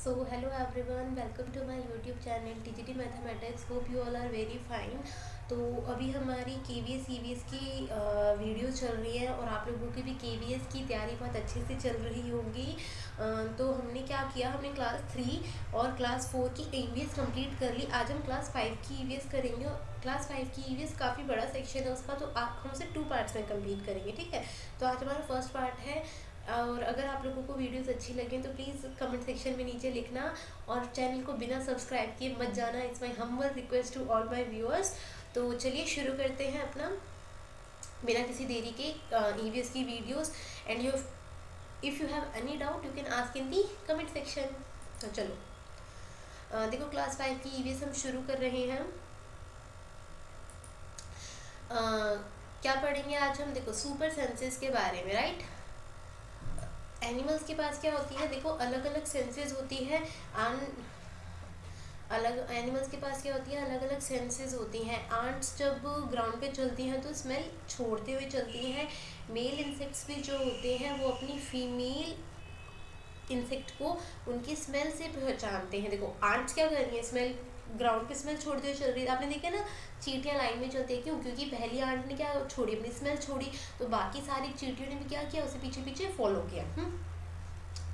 Hello everyone, welcome to my YouTube channel TGT Mathematics. Hope you all are very fine. तो अभी हमारी KVS EVS की video चल रही है और आप लोगों की भी KVS की तैयारी बहुत अच्छे से चल रही होगी। तो हमने क्या किया, हमने क्लास 3 और क्लास 4 की EVS कंप्लीट कर ली। आज हम क्लास 5 की EVS करेंगे। क्लास 5 की EVS काफ़ी बड़ा सेक्शन है उसका, तो आप हम उसे 2 पार्ट्स में कंप्लीट करेंगे, ठीक है। तो आज हमारा फर्स्ट पार्ट है। और अगर आप लोगों को वीडियोस अच्छी लगें तो प्लीज़ कमेंट सेक्शन में नीचे लिखना और चैनल को बिना सब्सक्राइब किए मत जाना। It's my humble request to all my viewers. तो चलिए शुरू करते हैं अपना बिना किसी देरी के ईवीएस की videos. And you if you have any doubt you can ask in the comment section. तो चलो देखो, क्लास 5 की ईवीएस हम शुरू कर रहे हैं। क्या पढ़ेंगे आज हम? देखो, सुपर सेंसेस के बारे में, राइट। एनिमल्स के पास क्या होती है, देखो अलग अलग सेंसेस होती है। अलग एनिमल्स के पास क्या होती है, अलग अलग सेंसेस होती हैं। आंट्स जब ग्राउंड पे चलती हैं तो स्मेल छोड़ते हुए चलती हैं। मेल इंसेक्ट्स भी जो होते हैं वो अपनी फीमेल इंसेक्ट को उनकी स्मेल से पहचानते हैं। देखो आंट्स क्या कर रही है, स्मेल ग्राउंड पे स्मेल छोड़ते हुए चल रही है। आपने देखा ना, चींटियां लाइन में चलती है, क्यों? क्योंकि पहली आंट ने क्या छोड़ी, अपनी स्मेल छोड़ी, तो बाकी सारी चींटियों ने भी क्या किया, उसे पीछे पीछे फॉलो किया।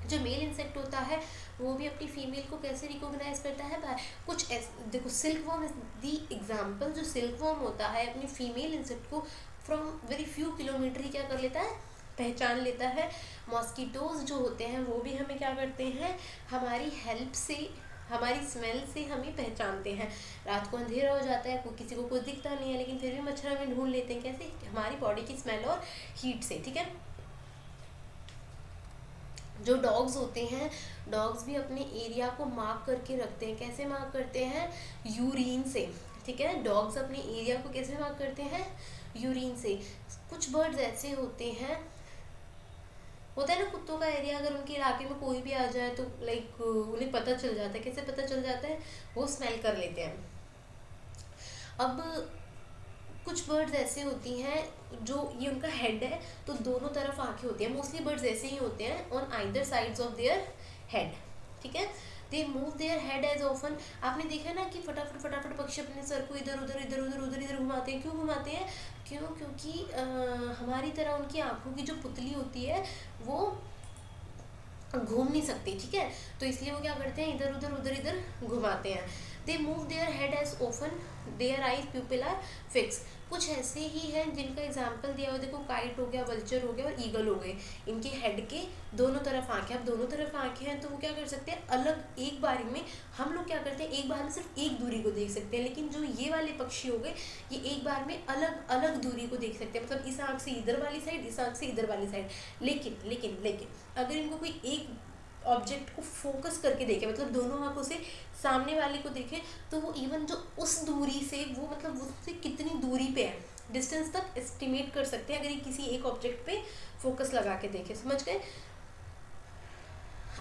जो मेल इंसेक्ट होता है वो भी अपनी फीमेल को कैसे रिकॉग्नाइज करता है, कुछ देखो, silk worm is the example. जो सिल्क वर्म होता है अपनी फीमेल इंसेक्ट को फ्रॉम वेरी फ्यू किलोमीटर ही क्या कर लेता है, पहचान लेता है। मॉस्किटोज जो होते हैं वो भी हमें क्या करते हैं, हमारी हेल्प से, हमारी स्मेल से हमें पहचानते हैं। रात को अंधेरा हो जाता है, किसी को कुछ दिखता नहीं है, लेकिन फिर भी मच्छर हमें ढूंढ लेते हैं। कैसे? हमारी बॉडी की स्मेल और हीट से, ठीक है। जो डॉग्स होते हैं, डॉग्स भी अपने एरिया को मार्क करके रखते हैं। कैसे मार्क करते हैं? यूरिन से, ठीक है। डॉग्स अपने एरिया को कैसे मार्क करते हैं? यूरिन से। कुछ बर्ड्स ऐसे होते हैं, होता है ना, कुत्तों का एरिया, अगर उनके इलाके में कोई भी आ जाए तो लाइक उन्हें पता चल जाता है। कैसे पता चल जाता है? वो स्मेल कर लेते हैं। अब कुछ बर्ड्स ऐसे होती हैं जो ये उनका हेड है तो दोनों तरफ आंखें होती हैं। मोस्टली बर्ड्स ऐसे ही होते हैं, on either sides of their head, ठीक है। They move their head as often. आपने देखा ना कि फटाफट फटाफट पक्षी अपने सर को इधर उधर इधर उधर उधर इधर घुमाते हैं। क्यों घुमाते हैं? क्यों? क्योंकि हमारी तरह उनकी आंखों की जो पुतली होती है वो घूम नहीं सकती, ठीक है। तो इसलिए वो क्या करते हैं, इधर उधर उधर इधर घुमाते हैं। They move their head as often their eyes pupil are fix. कुछ ऐसे ही हैं जिनका एग्जाम्पल दिया हुआ, देखो काइट हो गया, वल्चर हो गया और ईगल हो गए। इनके हेड के दोनों तरफ आंखें। अब दोनों तरफ आंखें हैं तो वो क्या कर सकते हैं, अलग एक बारी में, हम लोग क्या करते हैं, एक बार में सिर्फ एक दूरी को देख सकते हैं। लेकिन जो ये वाले पक्षी हो गए, ये एक बार में अलग अलग दूरी को देख सकते हैं। मतलब इस आंख से इधर वाली साइड, इस आंख से इधर वाली साइड। लेकिन लेकिन लेकिन अगर इनको कोई एक ऑब्जेक्ट को फोकस करके देखे, मतलब दोनों आंखों से सामने वाले को देखे, तो वो इवन जो उस दूरी से, वो मतलब उससे कितनी दूरी पे है, डिस्टेंस तक एस्टिमेट कर सकते हैं अगर ये किसी एक ऑब्जेक्ट पे फोकस लगा के देखे। समझ गए?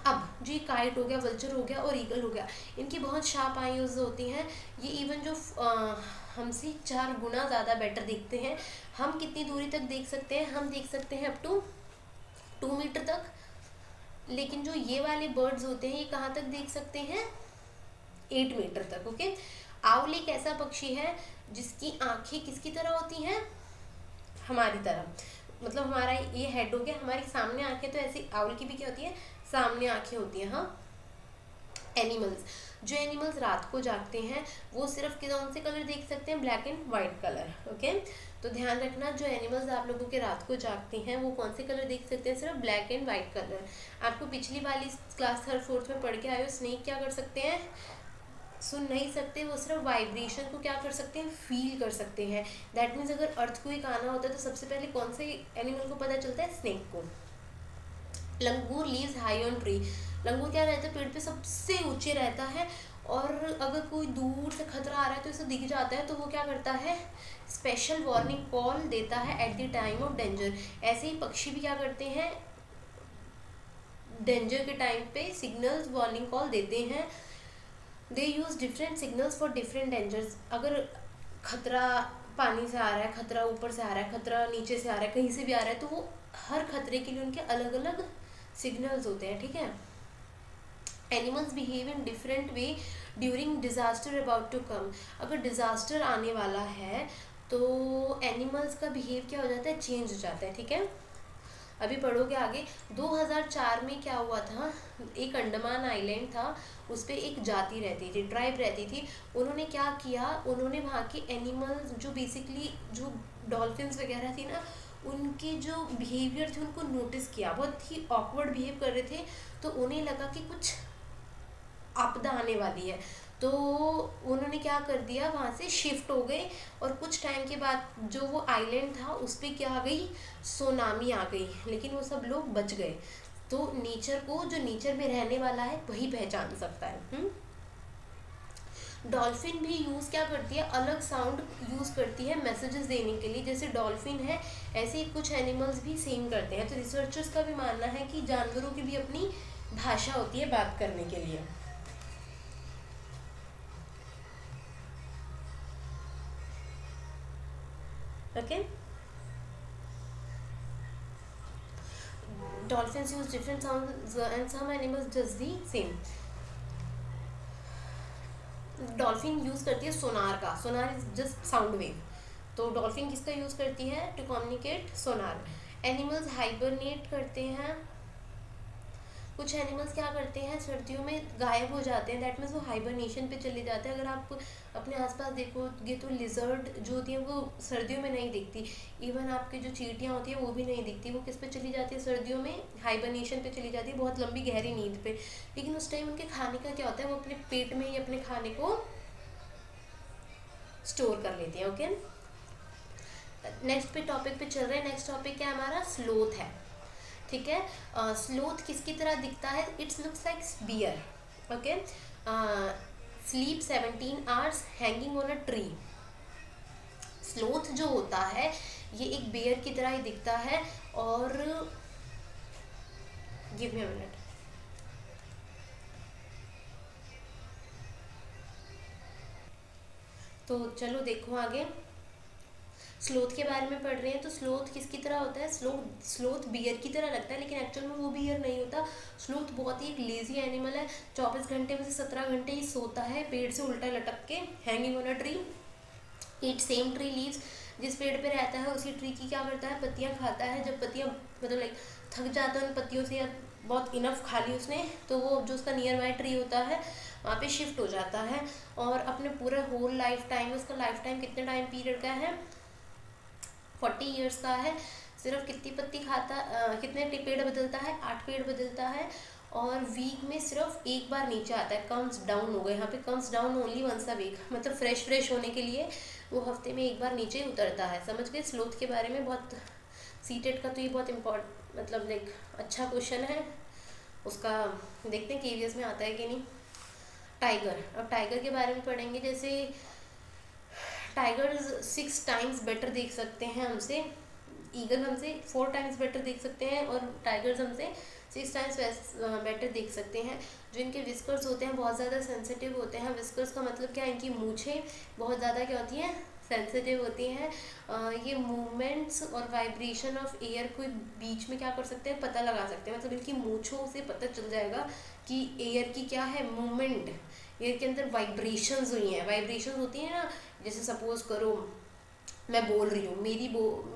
अब जो ये काइट हो गया, वल्चर हो गया और ईगल हो गया, इनकी बहुत शार्प आईज होती हैं। ये इवन जो हमसे 4 गुना ज़्यादा बेटर दिखते हैं। हम कितनी दूरी तक देख सकते हैं? हम देख सकते हैं अप टू 2 मीटर तक। लेकिन जो ये वाले बर्ड्स होते हैं, ये कहाँ तक देख सकते हैं? 8 मीटर तक, ओके। आउल एक ऐसा पक्षी है जिसकी आंखें किसकी तरह होती हैं? हमारी तरह। मतलब हमारा ये हेड हो गया, हमारी सामने आंखें, तो ऐसी आउल की भी क्या होती है, सामने आंखें होती हैं, हाँ। एनिमल्स, जो एनिमल्स रात को जागते हैं वो सिर्फ कौन से कलर देख सकते हैं? Black and white colour, okay. तो ध्यान रखना, जो एनिमल्स आप लोगों के रात को जागते हैं वो कौन से कलर देख सकते हैं? सिर्फ ब्लैक एंड वाइट कलर। आपको पिछली वाली क्लास 3rd 4th में पढ़ के आए हो, स्नेक क्या कर सकते हैं? सुन नहीं सकते, वो सिर्फ वाइब्रेशन को क्या कर सकते हैं? फील कर सकते हैं। दैट मीन्स अगर अर्थक्वेक आना होता है तो सबसे पहले कौन से एनिमल को पता चलता है? स्नेक को। लंगूर लीव्स हाई ऑन ट्री। लंगूर क्या रहता है? पेड़ पे सबसे ऊंचे रहता है, और अगर कोई दूर से खतरा आ रहा है तो इसे दिख जाता है, तो वो क्या करता है? स्पेशल वार्निंग कॉल देता है at the time of danger. ऐसे ही पक्षी भी क्या करते हैं? डेंजर के टाइम पे सिग्नल्स, वार्निंग कॉल देते हैं। They use different signals for different dangers. अगर खतरा पानी से आ रहा है, खतरा ऊपर से आ रहा है, खतरा नीचे से आ रहा है, कहीं से भी आ रहा है, तो वो हर खतरे के लिए उनके अलग अलग सिग्नल्स होते हैं, ठीक है। Animals behave in different way during disaster about to come. अगर डिजास्टर आने वाला है तो एनिमल्स का बिहेव क्या हो जाता है, चेंज हो जाता है। ठीक है, अभी पढ़ोगे आगे। 2004 में क्या हुआ था, एक अंडमान आइलैंड था, उस पर एक जाति रहती थी, ट्राइब रहती थी। उन्होंने क्या किया, उन्होंने वहाँ के एनिमल्स जो बेसिकली जो डॉल्फिन्स वगैरह थी ना, उनके जो बिहेवियर थे उनको नोटिस किया, बहुत ही ऑकवर्ड बिहेव कर रहे थे। तो उन्हें लगा कि कुछ आपदा आने वाली है, तो उन्होंने क्या कर दिया, वहाँ से शिफ्ट हो गए। और कुछ टाइम के बाद जो वो आइलैंड था उस पर क्या आ गई, सुनामी आ गई, लेकिन वो सब लोग बच गए। तो नेचर को, जो नेचर में रहने वाला है वही पहचान सकता है। डॉल्फिन भी यूज़ क्या करती है, अलग साउंड यूज़ करती है मैसेजेस देने के लिए। जैसे डॉल्फिन है, ऐसे ही कुछ एनिमल्स भी सेम करते हैं। तो रिसर्चर्स का भी मानना है कि जानवरों की भी अपनी भाषा होती है बात करने के लिए। Okay, dolphins use different sounds and some animals just the same. Dolphin use करती है सोनार का, sonar is just sound wave. तो डॉल्फिन किसका यूज करती है, to communicate, sonar. Animals hibernate करते हैं। कुछ एनिमल्स क्या करते हैं, सर्दियों में गायब हो जाते हैं, दैट मीन्स वो हाइबरनेशन पे चले जाते हैं। अगर आप अपने आसपास देखोगे तो लिजर्ड जो होती है वो सर्दियों में नहीं दिखती। इवन आपकी जो चींटियाँ होती हैं वो भी नहीं दिखती। वो किस पे चली जाती है, सर्दियों में हाइबरनेशन पे चली जाती है, बहुत लंबी गहरी नींद पे। लेकिन उस टाइम उनके खाने का क्या होता है, वो अपने पेट में ही अपने खाने को स्टोर कर लेती हैं। ओके, नेक्स्ट पे टॉपिक पे चल रहे हैं। नेक्स्ट टॉपिक क्या हमारा, स्लोथ है। ठीक है, स्लोथ किसकी तरह दिखता है, it's looks like bear. Okay, sleep 17 hours hanging on a tree. Sloth जो होता है ये एक बेयर की तरह ही दिखता है। और गिव मी अ मिनट। तो चलो देखो आगे, स्लोथ के बारे में पढ़ रहे हैं। तो स्लोथ किसकी तरह होता है, स्लोथ बियर की तरह लगता है, लेकिन एक्चुअल में वो बियर नहीं होता। स्लोथ बहुत ही एक लेजी एनिमल है। 24 घंटे में से 17 घंटे ही सोता है, पेड़ से उल्टा लटक के, hanging on a tree. Eat same tree leaves, जिस पेड़ पे रहता है उसी ट्री की क्या करता है, पत्तियां खाता है। जब पत्तियां मतलब लाइक थक जाता है उन पत्तियों से, या बहुत इनफ खा ली उसने, तो वो जो उसका नियर बाय ट्री होता है वहाँ पे शिफ्ट हो जाता है। और अपने पूरे होल लाइफ टाइम, उसका लाइफ टाइम कितने टाइम पीरियड का है, 40 ईयर्स का है। सिर्फ कितनी पत्ती खाता, कितने पेड़ बदलता है, 8 पेड़ बदलता है। और वीक में सिर्फ एक बार नीचे आता है, कम्स डाउन हो गए, यहाँ पे comes down only once a week, मतलब फ्रेश होने के लिए वो हफ्ते में एक बार नीचे उतरता है। समझ गए स्लोथ के बारे में। बहुत सीटेट का तो ये बहुत इम्पोर्टेंट, मतलब लाइक अच्छा क्वेश्चन है उसका। देखते हैं केवीएस में आता है कि नहीं। टाइगर, अब टाइगर के बारे में पढ़ेंगे। जैसे टाइगर 6 टाइम्स बेटर देख सकते हैं हमसे, ईगल हमसे 4 टाइम्स बेटर देख सकते हैं, और टाइगर्स हमसे 6 टाइम्स बेटर देख सकते हैं। जो इनके विस्कर्स होते हैं बहुत ज़्यादा सेंसिटिव होते हैं। विस्कर्स का मतलब क्या है, इनकी मूछें बहुत ज़्यादा क्या होती हैं, सेंसिटिव होती हैं। ये मूवमेंट्स और वाइब्रेशन ऑफ एयर को बीच में क्या कर सकते हैं, पता लगा सकते हैं। मतलब इनकी मूछों से पता चल जाएगा कि एयर की क्या है, मूवमेंट, एयर के अंदर वाइब्रेशंस हुई हैं। वाइब्रेशंस होती हैं ना, जैसे सपोज करो मैं बोल रही हूँ,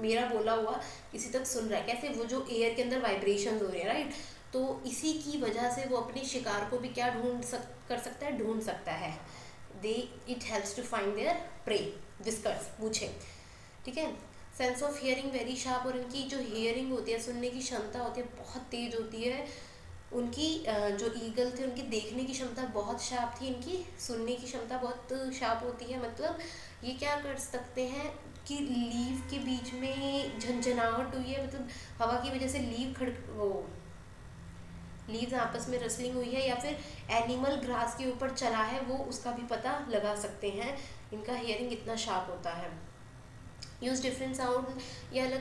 मेरा बोला हुआ किसी तक सुन रहा है, कैसे वो जो एयर के अंदर वाइब्रेशंस हो रहे हैं, राइट। तो इसी की वजह से वो अपने शिकार को भी क्या कर सकता है, ढूंढ सकता है। They it helps to find their prey, whiskers, पूछे। ठीक है, sense of hearing very sharp, और इनकी जो हियरिंग होती है, सुनने की क्षमता होती है, बहुत तेज होती है। उनकी जो ईगल थे उनकी देखने की क्षमता बहुत शार्प थी, इनकी सुनने की क्षमता बहुत शार्प होती है। मतलब ये क्या कर सकते हैं कि लीव के बीच में झंझनाहट हुई है, मतलब हवा की वजह से लीव्स आपस में रसलिंग हुई है, या फिर एनिमल ग्रास के ऊपर चला है, वो उसका भी पता लगा सकते हैं। इनका हियरिंग इतना शार्प होता है। यूज़ डिफरेंट साउंड, ये अलग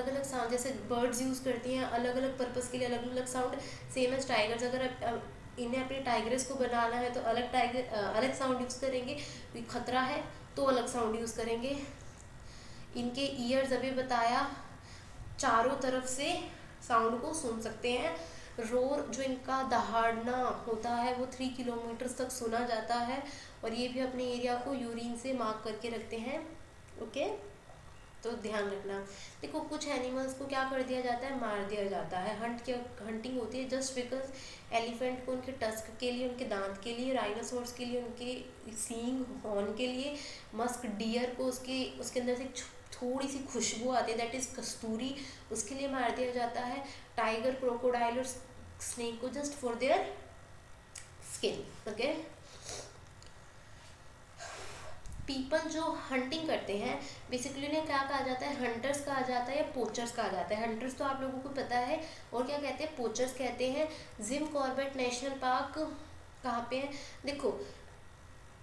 अलग साउंड, जैसे बर्ड्स यूज़ करती हैं अलग अलग पर्पज़ के लिए अलग अलग साउंड। सेम एज टाइगर्स, अगर इन्हें अपने टाइग्रेस को बनाना है तो अलग साउंड यूज़ करेंगे। कोई खतरा है तो अलग साउंड यूज़ करेंगे। इनके ईयर्स अभी बताया चारों तरफ से साउंड को सुन सकते हैं। रोर जो इनका दहाड़ना होता है वो 3 किलोमीटर तक सुना जाता है, और ये भी अपने एरिया को यूरिन से मार्क करके रखते हैं। ओके, तो ध्यान रखना। देखो कुछ एनिमल्स को क्या कर दिया जाता है, मार दिया जाता है। हंटिंग होती है जस्ट बिकॉज एलिफेंट को उनके टस्क के लिए, उनके दांत के लिए, राइनोसोर्स के लिए उनके सींग हॉर्न के लिए, मस्क डियर को उसके अंदर से थोड़ी सी खुशबू आती है, दैट इज कस्तूरी, उसके लिए मार दिया जाता है। टाइगर, क्रोकोडाइल और स्नेक को just for their skin. Okay, people जो हंटिंग करते हैं बेसिकली उन्हें क्या कहा जाता है, हंटर्स कहा जाता है या पोचर्स कहा जाता है। हंटर्स तो आप लोगों को पता है, और क्या कहते हैं, पोचर्स कहते हैं। जिम कॉर्बेट नेशनल पार्क कहाँ पे है, देखो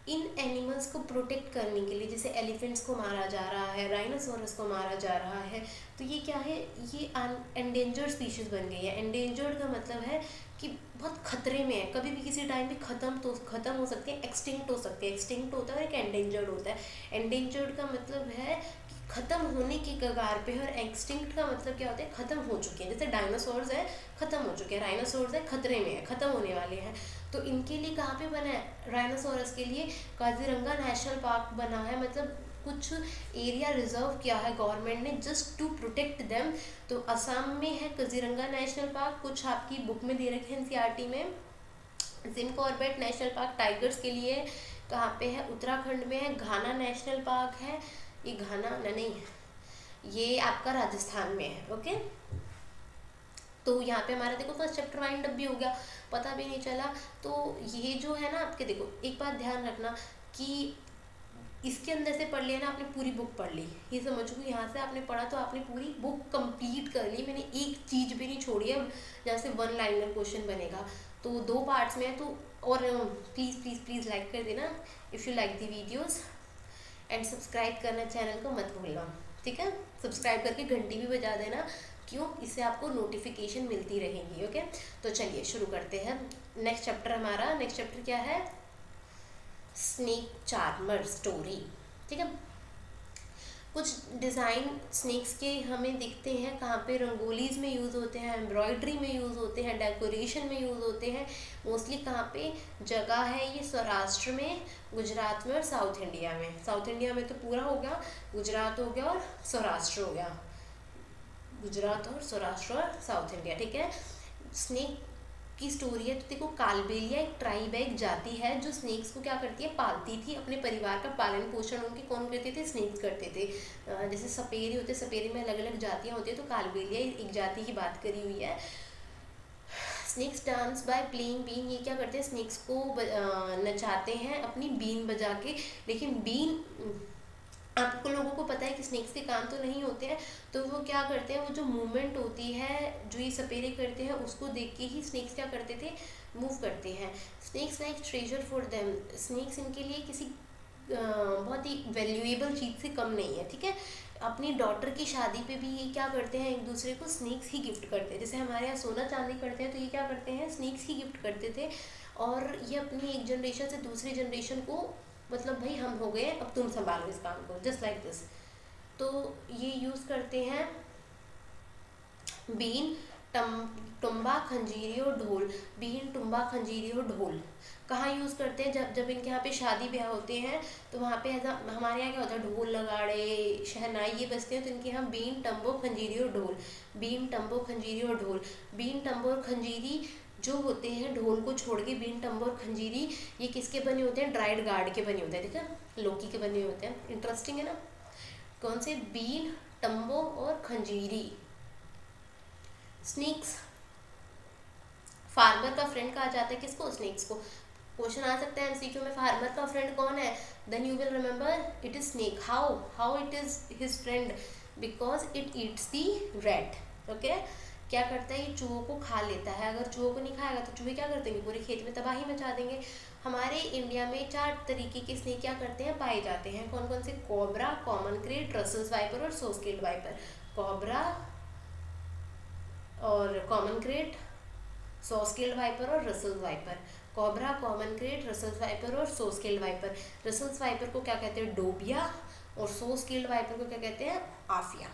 इन एनिमल्स को प्रोटेक्ट करने के लिए, जैसे एलिफेंट्स को मारा जा रहा है, राइनोसोरस को मारा जा रहा है, तो ये क्या है, ये एंडेंजर्ड स्पीशीज बन गई है। एंडेंजर्ड का मतलब है कि बहुत खतरे में है, कभी भी किसी टाइम पे खत्म हो सकती है, एक्सटिंक्ट हो सकती है। एक्सटिंक्ट होता है और एक एंडेंजर्ड होता है। एंडेंजर्ड का मतलब है कि खत्म होने की कगार पे है, और एक्सटिंक्ट का मतलब क्या होता है, खत्म हो चुके हैं। जैसे डायनासोर्स है, खत्म हो चुके हैं, राइनोसोर्स है, खतरे में है, खत्म होने वाले हैं। तो इनके लिए कहाँ पे बना है, राइनोसोरस के लिए काजीरंगा नेशनल पार्क बना है, मतलब कुछ एरिया रिजर्व किया है गवर्नमेंट ने जस्ट टू प्रोटेक्ट देम। तो असम में है काजीरंगा नेशनल पार्क, कुछ आपकी बुक में दे रखे हैं एनसीईआरटी में। Jim Corbett national park tigers के लिए कहाँ पे है, उत्तराखंड में है। घाना नेशनल पार्क है, ये घाना नहीं, ये आपका राजस्थान में है। ओके, तो यहाँ पे हमारा देखो फर्स्ट चैप्टर वाइंड अप भी हो गया, पता भी नहीं चला। तो ये जो है ना आपके, देखो एक बात ध्यान रखना कि इसके अंदर से पढ़ लिया ना आपने, पूरी बुक पढ़ ली, ये समझो यहाँ से आपने पढ़ा तो आपने पूरी बुक कंप्लीट कर ली। मैंने एक चीज़ भी नहीं छोड़ी है जहाँ से 1 लाइनर क्वेश्चन बनेगा। तो 2 पार्ट्स में है, तो और प्लीज़ प्लीज़ प्लीज़ लाइक कर देना if you like the videos, and subscribe करना चैनल को मत भूलना, ठीक है। सब्सक्राइब करके घंटी भी बजा देना, क्यों, इससे आपको नोटिफिकेशन मिलती रहेंगी। ओके, तो चलिए शुरू करते हैं। नेक्स्ट चैप्टर हमारा, नेक्स्ट चैप्टर क्या है, स्नेक चार्मर स्टोरी। ठीक है, कुछ डिज़ाइन स्नेक्स के हमें दिखते हैं कहाँ पे, रंगोलीज में यूज़ होते हैं, एम्ब्रॉयडरी में यूज़ होते हैं, डेकोरेशन में यूज़ होते हैं। मोस्टली कहाँ पे जगह है, ये सौराष्ट्र में, गुजरात में और साउथ इंडिया में। साउथ इंडिया में तो पूरा हो गया, गुजरात हो गया और सौराष्ट्र हो गया, गुजरात और सौराष्ट्र और साउथ इंडिया। ठीक है, स्नेक की स्टोरी है। तो देखो कालबेलिया एक ट्राइब है, एक जाति है जो स्नेक्स को क्या करती है, पालती थी। अपने परिवार का पालन पोषण उनके कौन करते थे, स्नेक्स करते थे। जैसे सपेरे होते, सपेरे में अलग अलग जातियाँ होती है, तो कालबेलिया एक जाति की बात करी हुई है। Snakes dance by playing been, ये क्या करते हैं, स्नेक्स को नचाते हैं अपनी बीन बजा के। लेकिन बीन, आपको लोगों को पता है कि स्नेक्स के कान तो नहीं होते हैं, तो वो क्या करते हैं, वो जो मूवमेंट होती है जो ये सपेरे करते हैं उसको देख के ही स्नेक्स क्या करते थे, मूव करते हैं। Snakes like treasure for them, snakes इनके लिए किसी बहुत ही वैल्यूएबल चीज़ से कम नहीं है। ठीक है, अपनी डॉटर की शादी पे भी ये क्या करते हैं, एक दूसरे को स्नेक्स ही गिफ्ट करते हैं। जैसे हमारे यहाँ सोना चांदी करते हैं, तो ये क्या करते हैं, स्नेक्स ही गिफ्ट करते थे। और ये अपनी एक जनरेशन से दूसरी जनरेशन को, मतलब भाई हम हो गए, अब तुम संभालो इस काम को, जस्ट लाइक दिस। तो ये यूज़ करते हैं बीन, टुम्बा, खंजीरी और ढोल। बीन, टुम्बा, खंजीरी और ढोल कहाँ यूज़ करते हैं, जब इनके यहाँ पे शादी ब्याह होते हैं, तो वहाँ पे ऐसा, हमारे यहाँ क्या होता है, ढोल लगाड़े शहनाई ये बजते हैं, तो इनके यहाँ बीन, टम्बो, खंजीरी और ढोल। बीन, टम्बो, खंजीरी और ढोल। बीन, टम्बो और खंजीरी जो होते हैं, ढोल को छोड़ के बीन, टम्बो और खंजीरी, ये किसके बने होते हैं, ड्राइड गार्ड के बने होते हैं। ठीक है, लौकी के बने होते हैं। इंटरेस्टिंग है ना, कौन से, बीन, टम्बो और खंजीरी। स्नेक्स, फार्मर का फ्रेंड कहा जाता है किसको, स्नेक्स को। क्वेश्चन आ सकता है एमसीक्यू में, फार्मर का फ्रेंड कौन है, then you will remember it is snake. How it is his friend, because it eats the rat. Okay, क्या करता है, ये चूहों को खा लेता है। अगर चूहों को नहीं खाएगा तो चूहे क्या कर देंगे, पूरे खेत में तबाही मचा देंगे। हमारे इंडिया में 4 तरीके के स्नेक क्या करते हैं, पाए जाते हैं। कौन कौन से, cobra, common crate, Russell's wiper और सो स्केल्ड वाइपर। कोबरा और कॉमन क्रेट, सो स्केल्ड वाइपर और Russell's wiper. Cobra, common crate, Russell's wiper और सो स्केल्ड वाइपर। रसल्स वाइपर को क्या कहते हैं, डोबिया, और सो स्केल्ड वाइपर को क्या कहते हैं, आफिया।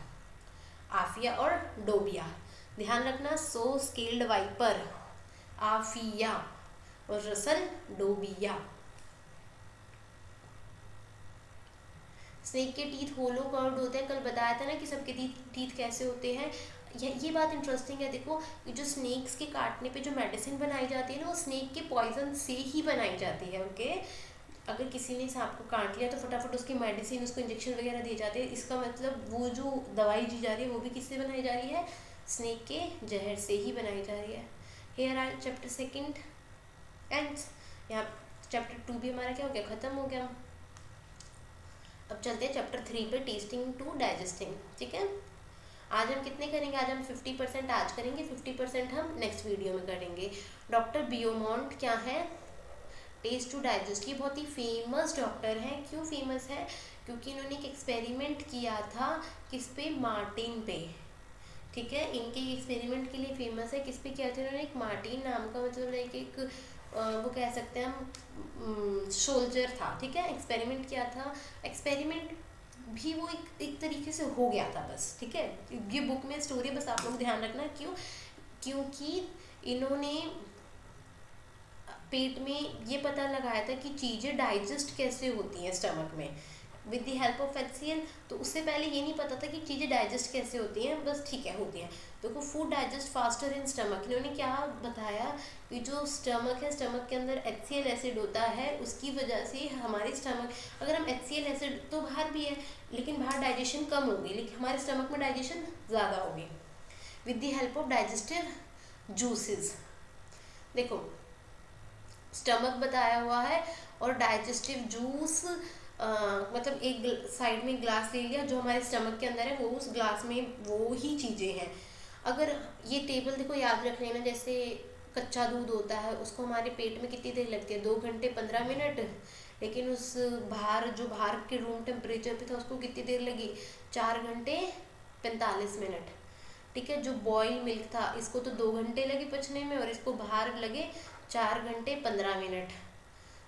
आफिया और डोबिया। ध्यान रखना, सो स्केल्ड वाइपर, आफिया और रसल डोबिया। स्नेक के टीथ होलो कर्व्ड होते हैं, कल बताया था ना कि सबके टीथ कैसे होते हैं। ये बात इंटरेस्टिंग है। देखो जो स्नेक्स के काटने पे जो मेडिसिन बनाई जाती है ना, वो स्नेक के पॉइजन से ही बनाई जाती है। ओके, अगर किसी ने सांप को काट लिया तो फटाफट उसकी मेडिसिन, उसको इंजेक्शन वगैरह दिए जाते हैं। इसका मतलब वो जो दवाई दी जा रही है वो भी किससे बनाई जा रही है, स्नेक के जहर से ही बनाई जा रही है। Here are chapter second ends. यहाँ चैप्टर 2 भी हमारा क्या हो गया, खत्म हो गया। अब चलते हैं चैप्टर 3 पे, टेस्टिंग टू डाइजेस्टिंग। ठीक है, आज हम कितने करेंगे, आज हम 50% आज करेंगे, 50% हम नेक्स्ट वीडियो में करेंगे। डॉक्टर बियोमॉन्ट क्या है, टेस्ट टू डाइजेस्ट, ये बहुत ही फेमस डॉक्टर हैं। क्यों फेमस है, क्योंकि इन्होंने एक एक्सपेरिमेंट किया था किस पे, मार्टिन पे। ठीक है, इनके एक्सपेरिमेंट के लिए फेमस है। किस पे किया था इन्होंने, एक मार्टिन नाम का मतलब एक वो कह सकते हैं हम सोल्जर था। ठीक है, एक्सपेरिमेंट किया था। एक्सपेरिमेंट भी वो एक तरीके से हो गया था बस। ठीक है, ये बुक में स्टोरी, बस आप लोग ध्यान रखना। क्यों, क्योंकि इन्होंने पेट में ये पता लगाया था कि चीज़ें डाइजेस्ट कैसे होती हैं स्टमक में with the help of HCl। तो उससे पहले ये नहीं पता था कि चीज़ें डाइजेस्ट कैसे होती हैं, बस ठीक है होती हैं। तो food digest faster in stomach, इन्होंने क्या बताया कि जो स्टमक है, स्टमक के अंदर HCl एसिड होता है, उसकी वजह से हमारे स्टमक, अगर हम HCl एसिड तो बाहर भी है लेकिन बाहर डाइजेशन कम होगी, लेकिन हमारे स्टमक में डाइजेशन ज़्यादा होगी with the help of digestive juices. देखो स्टमक बताया हुआ है और डाइजेस्टिव जूस, मतलब एक साइड में ग्लास ले लिया, जो हमारे स्टमक के अंदर है वो उस ग्लास में वो ही चीज़ें हैं। अगर ये टेबल देखो याद रख लेना, जैसे कच्चा दूध होता है उसको हमारे पेट में कितनी देर लगती है, 2 घंटे 15 मिनट, लेकिन उस बाहर जो बाहर के रूम टेम्परेचर पे था उसको कितनी देर लगी, 4 घंटे 45 मिनट। ठीक है, जो बॉयल मिल्क था इसको तो 2 घंटे लगे पचने में और इसको बाहर लगे 4 घंटे 15 मिनट।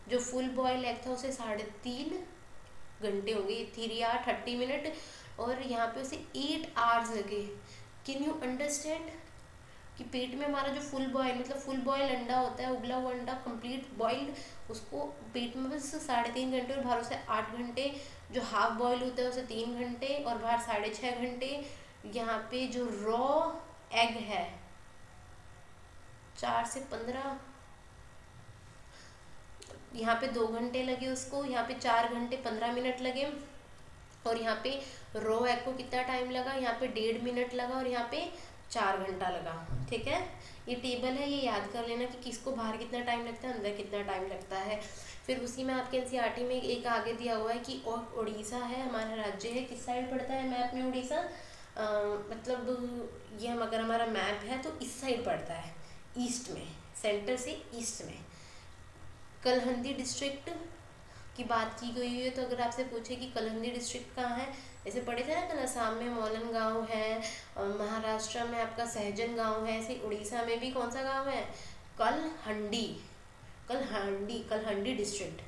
जो फुल बॉयल एग था उसे 3.5 घंटे हो गए, 3 आवर 30 मिनट, और यहाँ पे उसे 8 आवर्स लगे। कैन यू अंडरस्टैंड कि पेट में हमारा जो फुल बॉयल, मतलब फुल बॉयल अंडा होता है, उबला हुआ अंडा कंप्लीट बॉइल्ड, उसको पेट में बस 3.5 घंटे और बाहर उसे 8 घंटे, जो हाफ बॉयल होता है उसे 3 घंटे और बाहर 6.5 घंटे। यहाँ पे जो रॉ एग है 4 से 15, यहाँ पे 2 घंटे लगे उसको, यहाँ पे 4 घंटे 15 मिनट लगे, और यहाँ पे रो एग को कितना टाइम लगा, यहाँ पे 1.5 मिनट लगा और यहाँ पे 4 घंटा लगा। ठीक है, ये टेबल है, ये याद कर लेना कि किसको बाहर कितना टाइम लगता है, अंदर कितना टाइम लगता है। फिर उसी में आपके NCERT में एक आगे दिया हुआ है कि और उड़ीसा है हमारा राज्य है, किस साइड पड़ता है मैप में उड़ीसा, मतलब ये हम अगर हमारा मैप है तो इस साइड पड़ता है, ईस्ट में, सेंटर से ईस्ट में। कलहंदी डिस्ट्रिक्ट की बात की गई है, तो अगर आपसे पूछे कि कलहंदी डिस्ट्रिक्ट कहाँ है, जैसे पढ़े थे ना कल, असम में मोलन गांव है, महाराष्ट्र में आपका सहजन गांव है, ऐसे उड़ीसा में भी कौन सा गांव है, कलहंडी। कलहंडी, कलहंडी डिस्ट्रिक्ट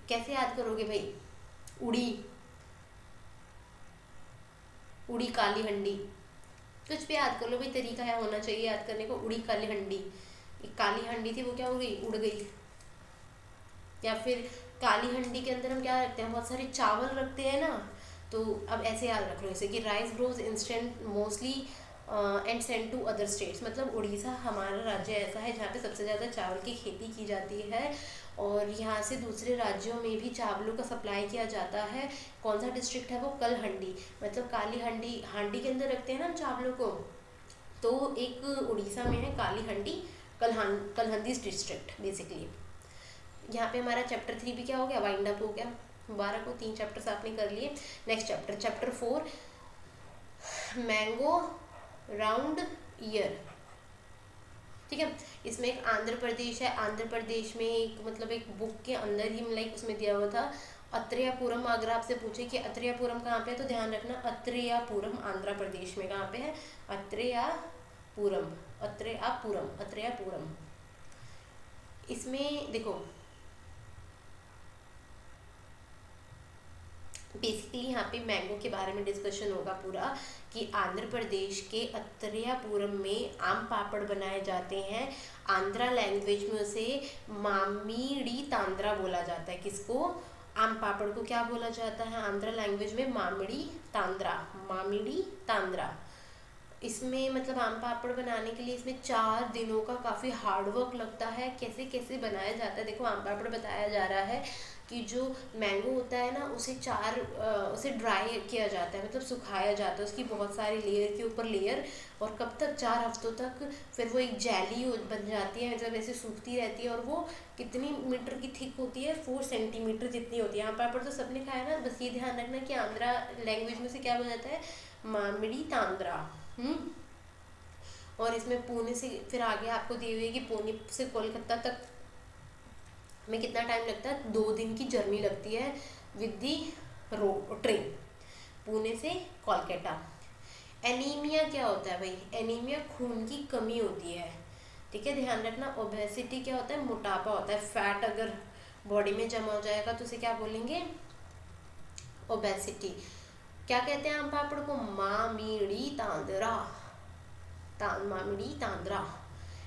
कैसे याद करोगे भाई, उड़ी, उड़ी काली हंडी, कुछ भी याद कर लो भाई, तरीका है होना चाहिए याद करने को। उड़ी काली हंडी, काली हंडी थी वो क्या हो गई, उड़ गई। या फिर काली हंडी के अंदर हम क्या रखते हैं, बहुत सारे चावल रखते हैं ना, तो अब ऐसे याद रख लो जैसे कि rice grows instant mostly and send to other states, मतलब उड़ीसा हमारा राज्य ऐसा है जहाँ पे सबसे ज़्यादा चावल की खेती की जाती है और यहाँ से दूसरे राज्यों में भी चावलों का सप्लाई किया जाता है। कौन सा डिस्ट्रिक्ट है वो, कलहंडी, मतलब काली हंडी, हांडी के अंदर रखते हैं ना हम चावलों को, तो एक उड़ीसा में है काली हंडी, कलहंदी डिस्ट्रिक्ट बेसिकली। यहाँ पे हमारा चैप्टर 3 भी क्या हो गया, वाइंड अप हो गया। मुबारक हो, 3 चैप्टर्स आपने कर लिए। Next chapter, chapter 4, mango round year. ठीक है, इसमें एक आंध्र प्रदेश है, आंध्र प्रदेश में एक मतलब एक बुक के अंदर ही लाइक उसमें दिया हुआ था अत्रेयापुरम। अगर आपसे पूछे कि अत्रेयापुरम कहाँ पे है तो ध्यान रखना अत्रेयापुरम आंध्र प्रदेश में कहाँ पे है, अत्रेयापुरम, अत्रेयापुरम, अत्रेयापुरम। इसमें देखो बेसिकली यहाँ पे मैंगो के बारे में डिस्कशन होगा पूरा, कि आंध्र प्रदेश के अत्तरियापुरम में आम पापड़ बनाए जाते हैं। आंध्रा लैंग्वेज में उसे मामीडी तांद्रा बोला जाता है। किसको? आम पापड़ को क्या बोला जाता है आंध्रा लैंग्वेज में? मामीडी तांद्रा, मामीडी तांद्रा। इसमें मतलब आम पापड़ बनाने के लिए इसमें 4 दिनों का काफ़ी हार्ड वर्क लगता है। कैसे कैसे बनाया जाता है देखो, आम पापड़ बताया जा रहा है कि जो मैंगो होता है ना उसे ड्राई किया जाता है, मतलब सुखाया जाता है, उसकी बहुत सारी लेयर के ऊपर लेयर, और कब तक? 4 हफ्तों तक। फिर वो एक जेली बन जाती है, मतलब ऐसे सूखती रहती है, और वो कितनी मीटर की थिक होती है? 4 सेंटीमीटर जितनी होती है। आम पापड़ तो सबने खाया ना, बस ये ध्यान रखना कि आंध्रा लैंग्वेज में से क्या बोला जाता है? मामिडी तांद्रा। और इसमें पुणे से फिर आगे आपको दिए हुए कि पुणे से कोलकाता तक में कितना टाइम लगता है? 2 दिन की जर्नी लगती है विद दी ट्रेन, पुणे से कोलकाता। एनीमिया क्या होता है भाई? एनीमिया खून की कमी होती है, ठीक है, ध्यान रखना। ओबेसिटी क्या होता है? मोटापा होता है। फैट अगर बॉडी में जमा हो जाएगा तो उसे क्या बोलेंगे? ओबेसिटी। क्या कहते हैं आम पापड़ को? मामीडी तांद्रा, मामीडी तांद्रा।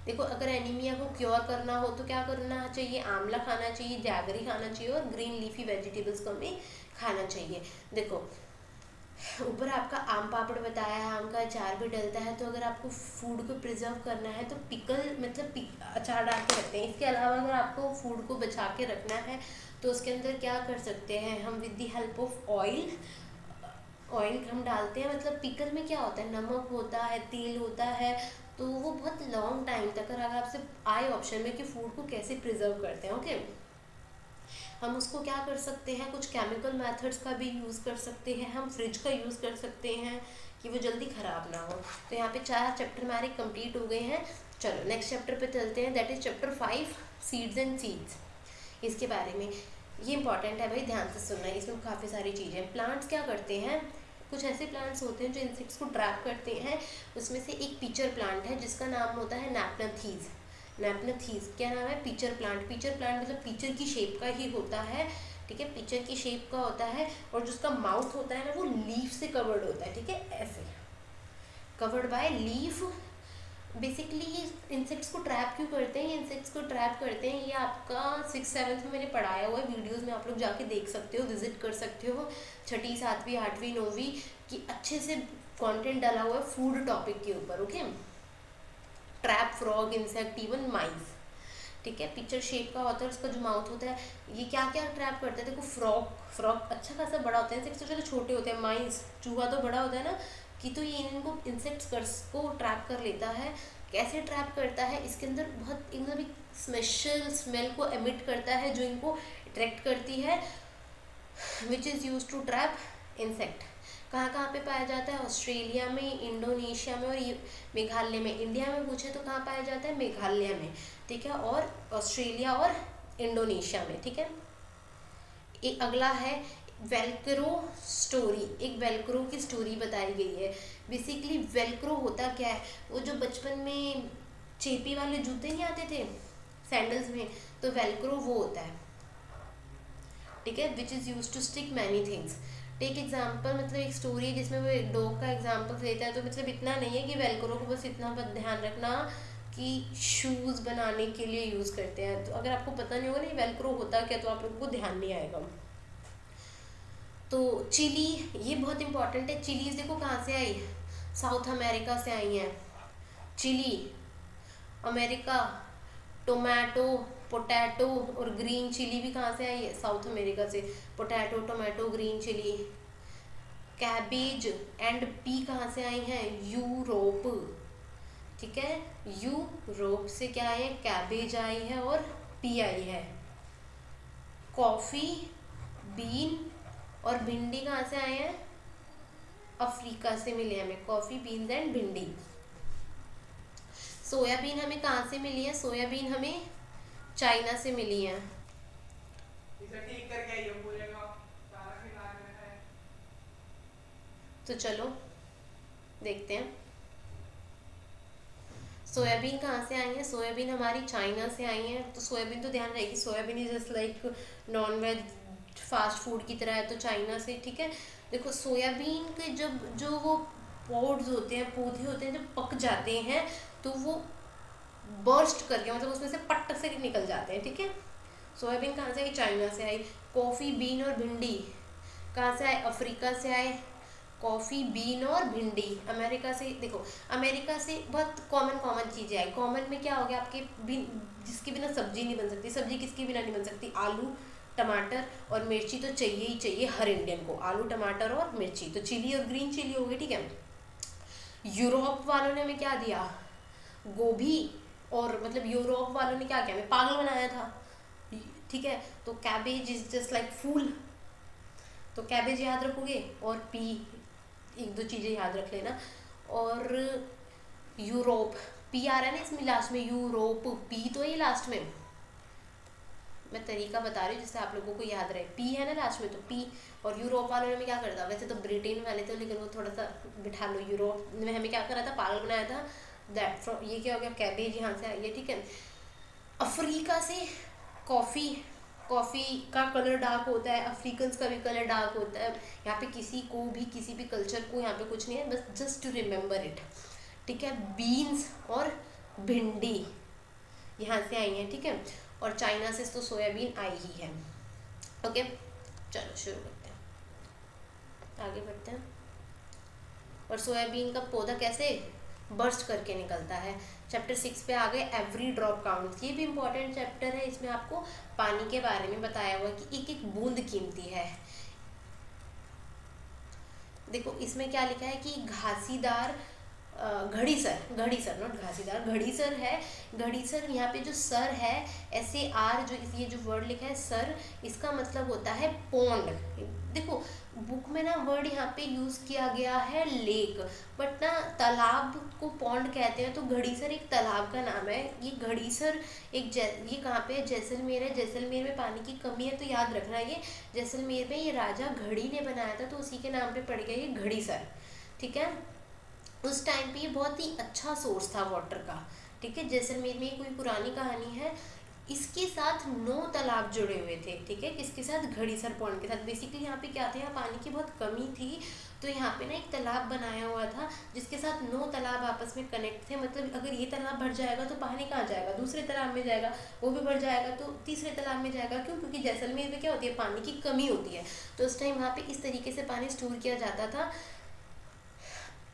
देखो, अगर एनीमिया को क्योर करना हो तो क्या करना चाहिए? आंवला खाना चाहिए, जैगरी खाना चाहिए, और ग्रीन लीफी वेजिटेबल्स को हमें खाना चाहिए। देखो, ऊपर आपका आम पापड़ बताया है, आम का अचार भी डलता है। तो अगर आपको फूड को प्रिजर्व करना है तो पिकल मतलब अचार डाल के रखते हैं। इसके अलावा अगर आपको फूड को बचा के रखना है तो उसके अंदर क्या कर सकते हैं हम? With the help of oil हम डालते हैं। मतलब पिकल में क्या होता है? नमक होता है, तेल होता है, तो वो बहुत लॉन्ग टाइम तक, अगर आपसे आए ऑप्शन में कि फूड को कैसे प्रिजर्व करते हैं, ओके, हम उसको क्या कर सकते हैं? कुछ केमिकल मेथड्स का भी यूज़ कर सकते हैं, हम फ्रिज का यूज़ कर सकते हैं कि वो जल्दी ख़राब ना हो। तो यहाँ पे 4 चैप्टर हमारे कंप्लीट हो गए हैं। चलो नेक्स्ट चैप्टर पे चलते हैं, that is chapter 5, seeds and seeds. इसके बारे में ये इंपॉर्टेंट है भाई, ध्यान से सुनना है, इसमें काफ़ी सारी चीज़ें। प्लांट्स क्या करते हैं? कुछ ऐसे प्लांट्स होते हैं जो इंसेक्ट्स को ट्रैप करते हैं। उसमें से एक पिचर प्लांट है जिसका नाम होता है नैपनथीज। नैपनथीज क्या नाम है? Pitcher plant. पिचर प्लांट मतलब पिचर की शेप का ही होता है, ठीक है, पिचर की शेप का होता है, और जिसका माउथ होता है ना वो लीफ से कवर्ड होता है, ठीक है, ऐसे कवर्ड बाय लीफ। बेसिकली ये इंसेक्ट्स को ट्रैप क्यों करते हैं? ये इंसेक्ट्स को ट्रैप करते हैं, ये आपका 6th-7th में मैंने पढ़ाया हुआ है, वीडियोस में आप लोग जाके देख सकते हो, विजिट कर सकते हो। 6ठी 7वीं 8वीं 9वीं की अच्छे से कंटेंट डाला हुआ है फूड टॉपिक के ऊपर, okay. Trap frog, insect, even mice, ठीक है, पिक्चर शेप का होता है, उसका जो माउथ होता है, ये क्या क्या ट्रैप करते हैं? देखो, फ्रॉग अच्छा खासा बड़ा होता है, इंसेक्ट्स तो चलो छोटे होते हैं, माइस चूहा तो बड़ा होता है ना, कि तो ये इनको इंसेक्ट्स को ट्रैप कर लेता है। कैसे ट्रैप करता है? इसके अंदर बहुत मतलब एक स्पेशल स्मेल को एमिट करता है जो इनको अट्रैक्ट करती है, which is use to trap insect. कहाँ कहाँ पे पाया जाता है? ऑस्ट्रेलिया में, इंडोनेशिया में, और मेघालय में। इंडिया में पूछे तो कहाँ पाया जाता है? मेघालय में, ठीक है, और ऑस्ट्रेलिया और इंडोनेशिया में, ठीक है। एक अगला है वेलक्रो स्टोरी। एक वेलक्रो की स्टोरी बताई गई है। बेसिकली वेलक्रो होता क्या है? वो जो बचपन में चेपी वाले जूते नहीं आते थे सैंडल्स में, तो वेलक्रो वो होता है, ठीक है, which is use to stick many things. Take example, मतलब एक स्टोरी है जिसमें वो एक डॉग का एग्जाम्पल देता है। तो मतलब इतना नहीं है कि वेलक्रो को बस इतना ध्यान रखना कि शूज़ बनाने के लिए यूज़ करते हैं। तो अगर आपको पता नहीं होगा ना वेलक्रो होता क्या, तो आप लोगों को ध्यान नहीं आएगा। तो चिली, ये बहुत इंपॉर्टेंट है। चिलीज देखो कहाँ से आई? साउथ अमेरिका से आई हैं। चिली अमेरिका, टोमेटो, पोटैटो और ग्रीन चिली भी कहाँ से आई है? साउथ अमेरिका से। Potato, tomato, green chilli. Cabbage and pea कहाँ से आई हैं? यूरोप, ठीक है, यूरोप से क्या आई है? कैबेज आई है और पी आई है। कॉफ़ी, बीन और भिंडी कहाँ से आए हैं? अफ्रीका से मिले हमें कॉफ़ी, बीन्स एंड भिंडी। सोयाबीन हमें कहाँ से मिली है? सोयाबीन हमें चाइना से मिली है। तो चलो देखते हैं सोयाबीन कहाँ से आई है। सोयाबीन हमारी चाइना से आई है। तो सोयाबीन तो ध्यान रहेगी, soybean is just like non veg fast food की तरह है, तो चाइना से, ठीक है। देखो सोयाबीन के जब जो वो पॉड्स होते हैं, पौधे होते हैं, जब पक जाते हैं तो वो बर्स्ट करके, मतलब उसमें से पट्ट से निकल जाते हैं, ठीक है। सोयाबीन कहाँ से आई? चाइना से आई। कॉफ़ी, बीन और भिंडी कहाँ से आए? अफ्रीका से आए। कॉफ़ी, बीन और भिंडी अमेरिका से। देखो अमेरिका से बहुत कॉमन कॉमन चीज़ें आई। कॉमन में क्या हो गया आपके, जिसके बिना सब्जी नहीं बन सकती। सब्जी किसके बिना नहीं बन सकती? आलू, टमाटर और मिर्ची तो चाहिए ही चाहिए हर इंडियन को। आलू, टमाटर और मिर्ची, तो चिली और ग्रीन चिली हो गई, ठीक है। यूरोप वालों ने हमें क्या दिया? गोभी। और मतलब यूरोप वालों ने क्या किया? हमें पागल बनाया था, ठीक है। तो कैबेज इज जस्ट लाइक फूल, तो कैबेज याद रखोगे। और पी, एक दो चीज़ें याद रख लेना। और यूरोप, पी आ रहा है ना इसमें लास्ट में, यूरोप, पी तो ये लास्ट में, मैं तरीका बता रही हूँ जिससे आप लोगों को याद रहे। पी है ना लास्ट में, तो पी। और यूरोप वालों ने क्या करता, वैसे तो ब्रिटेन वाले थे लेकिन वो थोड़ा सा बिठा लो, यूरोप ने हमें क्या करा था? पागल बनाया था। दैट फ्रॉम, ये क्या हो गया? कैबेज यहाँ से आई है, ठीक है। अफ्रीका से कॉफ़ी, कॉफ़ी का कलर डार्क होता है, अफ्रीकन्स का भी कलर डार्क होता है। यहाँ पे किसी को भी, किसी भी कल्चर को यहाँ पे कुछ नहीं है, बस जस्ट टू रिमेंबर इट, ठीक है। बीन्स और भिंडी यहाँ से आई हैं, ठीक है। और चाइना से तो सोयाबीन आई ही है, ओके। चलो शुरू करते हैं, आगे बढ़ते हैं। और सोयाबीन का पौधा कैसे बर्स्ट करके निकलता है। चैप्टर 6 पे आ गए, एवरी ड्रॉप काउंट्स। ये भी इम्पोर्टेंट चैप्टर है, इसमें आपको पानी के बारे में बताया हुआ है कि एक एक बूंद कीमती है। देखो इसमें क्या लिखा है कि घासीदार घड़ीसर, घड़ीसर नॉट घासीदार, घड़ीसर है। घड़ीसर यहाँ पे जो सर है, SAR, जो ये जो वर्ड लिखा है सर, इसका मतलब होता है पौंड। देखो बुक में ना वर्ड यहाँ पे यूज़ किया गया है लेक, बट ना तालाब को पौंड कहते हैं, तो घड़ीसर एक तालाब का नाम है। ये घड़ीसर ये कहाँ पे है? जैसलमेर है। जैसलमेर में पानी की कमी है, तो याद रखना ये जैसलमेर में ये राजा घड़ी ने बनाया था, तो उसी के नाम पे पड़ गया ये घड़ीसर, ठीक है। उस टाइम पे ये बहुत ही अच्छा सोर्स था वाटर का, ठीक है। जैसलमेर में कोई पुरानी कहानी है। इसके साथ 9 तालाब जुड़े हुए थे, ठीक है। किसके साथ? घड़ीसर पॉन्ड के साथ। बेसिकली यहाँ पे क्या था, यहाँ पानी की बहुत कमी थी, तो यहाँ पे ना एक तालाब बनाया हुआ था जिसके साथ 9 तालाब आपस में कनेक्ट थे। मतलब अगर ये तालाब भर जाएगा तो पानी कहाँ जाएगा? दूसरे तालाब में जाएगा, वो भी भर जाएगा तो तीसरे तालाब में जाएगा। क्यों? क्योंकि जैसलमेर में क्या होती है? पानी की कमी होती है, तो उस टाइम वहाँ पे इस तरीके से पानी स्टोर किया जाता था।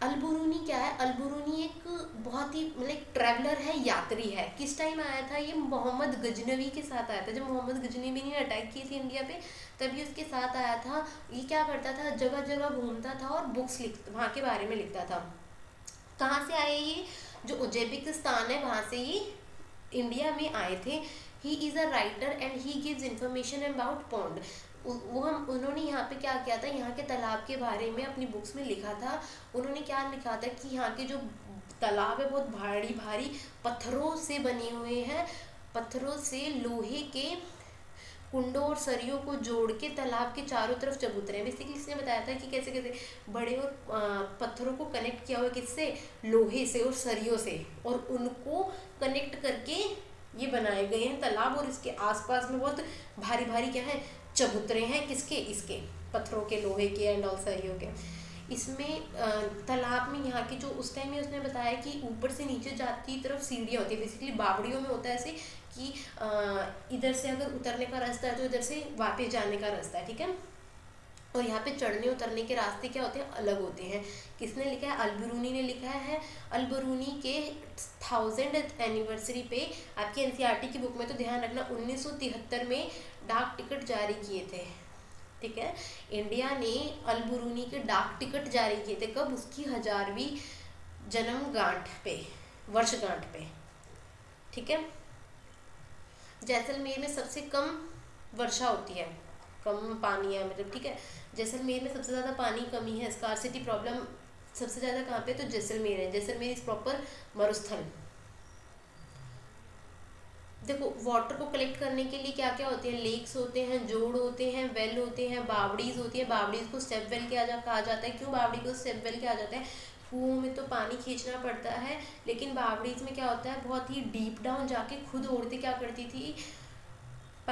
अलबरूनी क्या है? अलबरूनी एक बहुत ही मतलब ट्रैवलर है, यात्री है। किस टाइम आया था ये? मोहम्मद गजनवी के साथ आया था, जब मोहम्मद गजनवी ने अटैक की थी इंडिया पे, तभी उसके साथ आया था। ये क्या करता था? जगह जगह घूमता था और बुक्स वहाँ के बारे में लिखता था। कहाँ से आए ये? जो उज्बेकिस्तान है वहाँ से ये इंडिया में आए थे। He is a writer and he gives information about pond. उन्होंने यहाँ पे क्या किया था? यहाँ के तालाब के बारे में अपनी बुक्स में लिखा था। उन्होंने क्या लिखा था कि यहाँ के जो तालाब है बहुत भारी भारी पत्थरों से बने हुए हैं, पत्थरों से लोहे के कुंडों और सरियों को जोड़ के तालाब के चारों तरफ चबूतरे हैं। बेसिकली इसने बताया था कि कैसे कैसे बड़े और पत्थरों को कनेक्ट किया हुआ है, किससे? लोहे से और सरियों से, और उनको कनेक्ट करके ये बनाए गए हैं तालाब। और इसके आसपास में बहुत भारी भारी क्या है? चबूतरे हैं। किसके? इसके पत्थरों के, लोहे के एंड ऑल सरियों के। इसमें तालाब में यहाँ की जो उस टाइम में उसने बताया कि ऊपर से नीचे जाती तरफ सीढ़ियाँ होती है। बेसिकली बावड़ियों में होता है ऐसे कि इधर से अगर उतरने का रास्ता है तो इधर से वापस जाने का रास्ता है, ठीक है। और यहाँ पे चढ़ने उतरने के रास्ते क्या होते हैं? अलग होते हैं। किसने लिखा है? अलबरूनी ने लिखा है। अलबरूनी के 1000th एनिवर्सरी पे आपकी NCERT की बुक में तो ध्यान रखना 1973 में डाक टिकट जारी किए थे, ठीक है। इंडिया ने अलबरूनी के डाक टिकट जारी किए थे। कब? उसकी 1000वीं जन्मगांठ पे, वर्षगांठ पे, ठीक है। जैसलमेर में सबसे कम वर्षा होती है, कम पानी है मतलब, ठीक है। जैसलमेर में सबसे ज़्यादा पानी कमी है, स्कार्सिटी प्रॉब्लम सबसे ज़्यादा कहाँ पे? तो जैसलमेर है। जैसलमेर इज प्रॉपर मरुस्थल। देखो वाटर को कलेक्ट करने के लिए क्या क्या होते हैं? लेक्स होते हैं, जोड़ होते हैं, वेल होते हैं, बावड़ीज होती है। बावड़ीज को स्टेप वेल कहा जाता है। क्यों बावड़ी को स्टेप वेल कहा जाता है? कुओं में तो पानी खींचना पड़ता है, लेकिन बावड़ीज में क्या होता है? बहुत ही डीप डाउन जाके खुद औरतें क्या करती थी?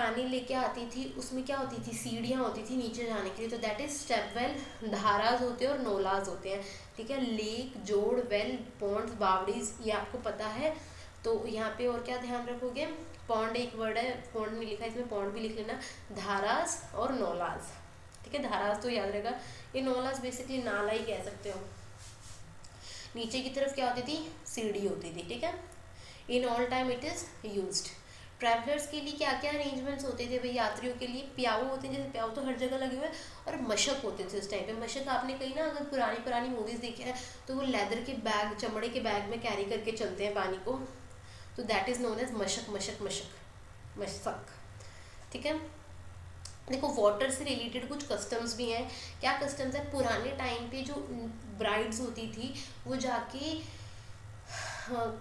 पानी लेके आती थी उसमें क्या होती थी, सीढ़ियाँ होती थी नीचे जाने के लिए, तो दैट इज स्टेप वेल। धाराज होते हैं और नोलाज होते हैं, ठीक है। लेक, जोड़, वेल, पॉन्ड्स, बावड़ीज, ये आपको पता है। तो यहाँ पे और क्या ध्यान रखोगे, पॉन्ड एक वर्ड है, पॉन्ड नहीं लिखा है इसमें, पॉन्ड भी लिख लेना, धाराज और नोलाज, ठीक है। धाराज तो याद रहेगा, ये नोलाज बेसिकली नाला ही कह सकते हो। नीचे की तरफ क्या होती थी, सीढ़ी होती थी, ठीक है। In all time it is used. Travellers के लिए क्या क्या अरेंजमेंट्स होते थे भाई, यात्रियों के लिए प्याऊ होते हैं, जैसे प्याऊ तो हर जगह लगे हुए हैं, और मशक होते थे उस टाइम पे। मशक आपने कहीं ना अगर पुरानी पुरानी मूवीज देखी है तो वो लेदर के बैग, चमड़े के बैग में कैरी करके चलते हैं पानी को, तो दैट इज नोन एज मशक, मशक, मशक, मशक, ठीक है। देखो वाटर से रिलेटेड कुछ कस्टम्स भी हैं। क्या कस्टम्स है, पुराने टाइम पे जो ब्राइड्स होती थी वो जाके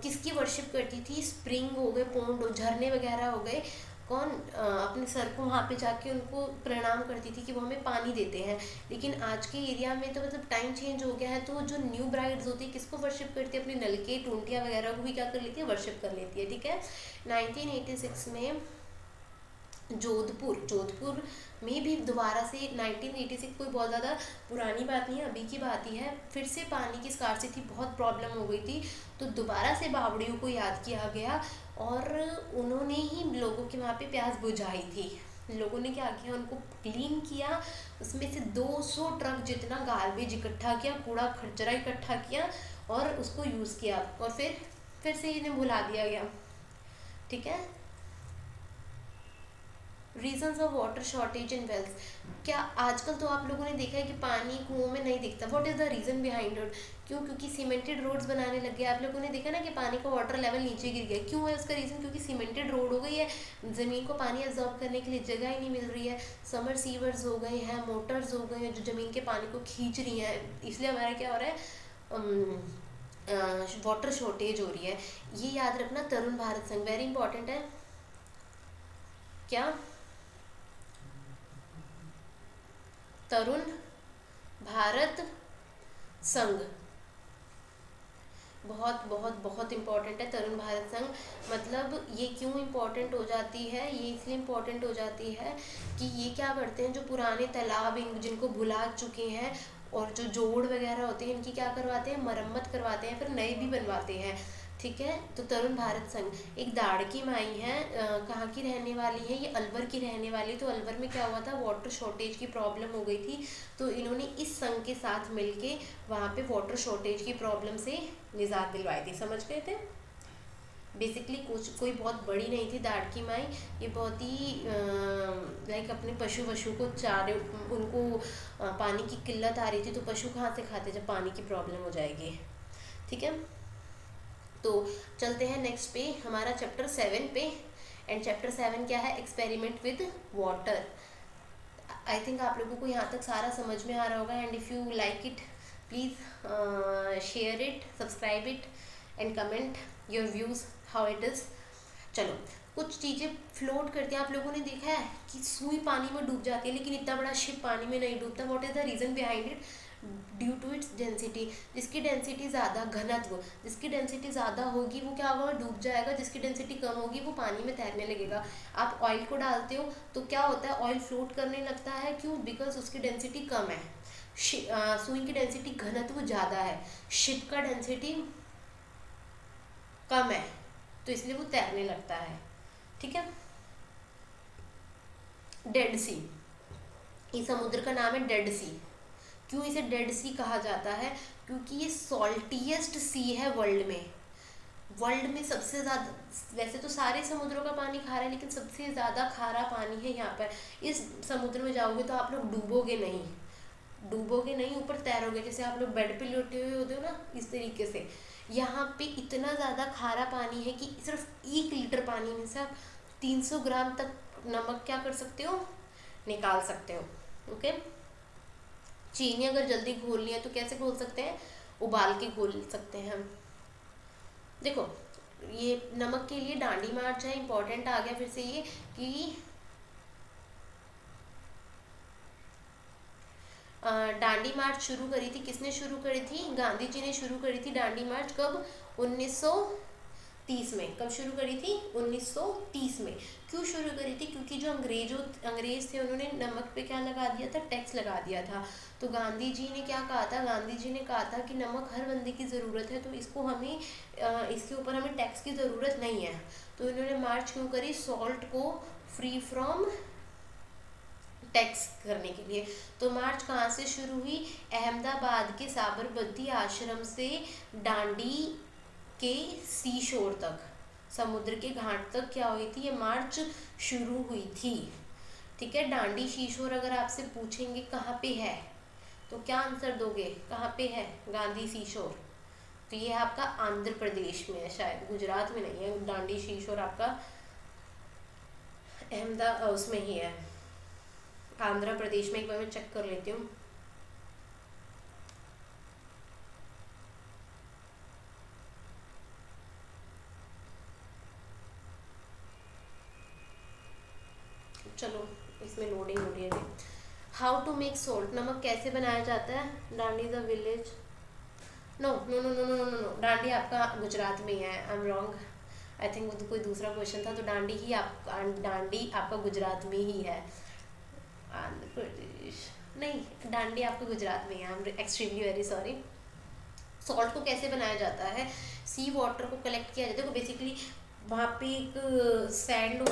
किसकी वर्शिप करती थी, स्प्रिंग हो गए, पॉन्ड, झरने वगैरह हो गए, कौन अपने सर को वहाँ पे जाके उनको प्रणाम करती थी कि वो हमें पानी देते हैं। लेकिन आज के एरिया में तो मतलब टाइम चेंज हो गया है, तो जो न्यू ब्राइड्स होती है किसको वर्शिप करती है, अपने नलके, टूंटियाँ वगैरह को भी क्या कर लेती है, वर्शिप कर लेती है, ठीक है। 1986 में जोधपुर में भी दोबारा से, 1986 कोई बहुत ज़्यादा पुरानी बात नहीं है, अभी की बात ही है, फिर से पानी की स्कार्सिटी बहुत प्रॉब्लम हो गई थी, तो दोबारा से बावड़ियों को याद किया गया और उन्होंने ही लोगों के वहाँ पे प्यास बुझाई थी। लोगों ने क्या किया, उनको क्लीन किया, उसमें से 200 ट्रक जितना गार्बेज इकट्ठा किया, कूड़ा खचरा इकट्ठा किया और उसको यूज़ किया, और फिर से इन्हें भुला दिया गया, ठीक है। Reasons of water shortage in wells. क्या आजकल तो आप लोगों ने देखा है कि पानी कुओं में नहीं दिखता, what is the reason behind it, क्यों, क्योंकि सीमेंटेड रोड्स बनाने लग गए। आप लोगों ने देखा ना कि पानी का वाटर लेवल नीचे गिर गया, क्यों है उसका रीजन, क्योंकि सीमेंटेड रोड हो गई है, ज़मीन को पानी एब्जॉर्ब करने के लिए जगह ही नहीं मिल रही है, समर सीवर्स हो गए हैं, मोटर्स हो गए हैं जो ज़मीन के पानी को खींच रही हैं, इसलिए हमारा क्या हो रहा है, वाटर शॉर्टेज हो रही है। ये याद रखना, तरुण भारत संघ वेरी इंपॉर्टेंट है। क्या, तरुण भारत संघ बहुत बहुत बहुत इम्पॉर्टेंट है। तरुण भारत संघ मतलब ये क्यों इम्पॉर्टेंट हो जाती है, ये इसलिए इम्पॉर्टेंट हो जाती है कि ये क्या करते हैं, जो पुराने तालाब जिनको भुला चुके हैं और जो जोड़ वगैरह होते हैं इनकी क्या करवाते हैं, मरम्मत करवाते हैं, फिर नए भी बनवाते हैं, ठीक है। तो तरुण भारत संघ एक दाड़ की माई है, कहाँ की रहने वाली है, ये अलवर की रहने वाली। तो अलवर में क्या हुआ था, वाटर शॉर्टेज की प्रॉब्लम हो गई थी, तो इन्होंने इस संघ के साथ मिलके वहाँ पे वाटर शॉर्टेज की प्रॉब्लम से निजात दिलवाई थी, समझ गए थे। बेसिकली कुछ कोई बहुत बड़ी नहीं थी दाड़ की माई, ये बहुत ही लाइक अपने पशु को चारे, उनको पानी की किल्लत आ रही थी, तो पशु कहाँ से खाते जब पानी की प्रॉब्लम हो जाएगी, ठीक है। तो चलते हैं नेक्स्ट पे, हमारा चैप्टर 7 पे, एंड चैप्टर 7 क्या है, experiment with water. I think आप लोगों को यहाँ तक सारा समझ में आ रहा होगा, and if you like it please share it, subscribe it and comment your views how it is. चलो, कुछ चीज़ें फ्लोट करती हैं, आप लोगों ने देखा है कि सुई पानी में डूब जाती है लेकिन इतना बड़ा शिप पानी में नहीं डूबता, what is the reason behind it, due to its density. जिसकी डेंसिटी ज़्यादा, घनत्व, जिसकी डेंसिटी ज़्यादा होगी वो क्या होगा, डूब जाएगा, जिसकी डेंसिटी कम होगी वो पानी में तैरने लगेगा। आप ऑयल को डालते हो तो क्या होता है, ऑयल फ्लोट करने लगता है, क्यों, बिकॉज उसकी डेंसिटी कम है। सुई की डेंसिटी, घनत्व ज़्यादा है, शिप का डेंसिटी कम है, तो इसलिए वो तैरने लगता है, ठीक है। डेड सी, इस समुद्र का नाम है डेड सी। क्यों इसे डेड सी कहा जाता है, क्योंकि ये सॉल्टीएस्ट सी है वर्ल्ड में। वर्ल्ड में सबसे ज़्यादा, वैसे तो सारे समुद्रों का पानी खारा है लेकिन सबसे ज़्यादा खारा पानी है यहाँ पर। इस समुद्र में जाओगे तो आप लोग डूबोगे नहीं, ऊपर तैरोगे, जैसे आप लोग बेड पे लेटे हुए होते हो ना, इस तरीके से। यहाँ पे इतना ज़्यादा खारा पानी है कि सिर्फ 1 लीटर पानी में से आप 300 ग्राम तक नमक क्या कर सकते हो, निकाल सकते हो, ओके। चीनी अगर जल्दी घोलनी है तो कैसे घोल सकते हैं, उबाल के घोल सकते हैं हम। देखो ये नमक के लिए डांडी मार्च है, इंपॉर्टेंट आ गया फिर से ये कि डांडी मार्च शुरू करी थी, किसने शुरू करी थी, गांधी जी ने शुरू करी थी डांडी मार्च, कब, 1930 30 में। कब शुरू करी थी? 1930 में। क्यों शुरू करी थी? क्योंकि जो अंग्रेज थे उन्होंने नमक पे क्या लगा दिया था? टैक्स लगा दिया था। तो गांधी जी ने क्या कहा था? गांधी जी ने कहा था कि नमक हर बंदे की ज़रूरत है, तो इसको हमें इसके ऊपर हमें टैक्स की ज़रूरत नहीं है। तो इन्होंने मार्च क्यों करी? सॉल्ट को फ्री फ्रॉम टैक्स करने के लिए। तो मार्च कहाँ से शुरू हुई? अहमदाबाद के साबरमती आश्रम से दांडी के सी शोर तक, समुद्र के घाट तक क्या हुई थी? ये मार्च शुरू हुई थी। ठीक है, दांडी शीशोर अगर आपसे पूछेंगे कहाँ पे है तो क्या आंसर दोगे? कहाँ पे है गांधी शीशोर? तो ये आपका आंध्र प्रदेश में है, शायद गुजरात में नहीं है। दांडी शीशोर आपका अहमदाबाद उसमें ही है, आंध्र प्रदेश में। एक बार मैं चेक कर लेती हूँ। चलो इसमें लोडिंग हो रही है। हाउ टू मेक सोल्ट, नमक कैसे बनाया जाता है? Dandi the village, no no no no no no no, Dandi आपका गुजरात में ही है। I am wrong, I think वो कोई दूसरा क्वेश्चन था। तो दांडी आपका गुजरात में ही है। आंध्र प्रदेश नहीं, दांडी आपका गुजरात में है। I am extremely very sorry. Salt को कैसे बनाया जाता है? सी वाटर को कलेक्ट किया जाता है। बेसिकली वहाँ पे एक सैंड,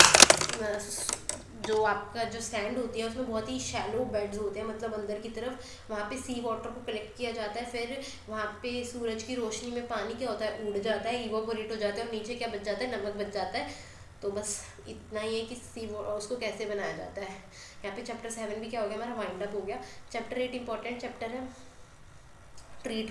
जो आपका जो सैंड होती है उसमें बहुत ही शैलो बेड्स होते हैं, मतलब अंदर की तरफ। वहाँ पे सी वाटर को कलेक्ट किया जाता है, फिर वहाँ पे सूरज की रोशनी में पानी क्या होता है? उड़ जाता है, इवापोरेट हो जाता है, और नीचे क्या बच जाता है? नमक बच जाता है। तो बस इतना ही है कि उसको कैसे बनाया जाता है। यहाँ पे चैप्टर 7 भी क्या हो गया हमारा? वाइंड अप हो गया। चैप्टर 8 इंपॉर्टेंट चैप्टर है। ट्रीट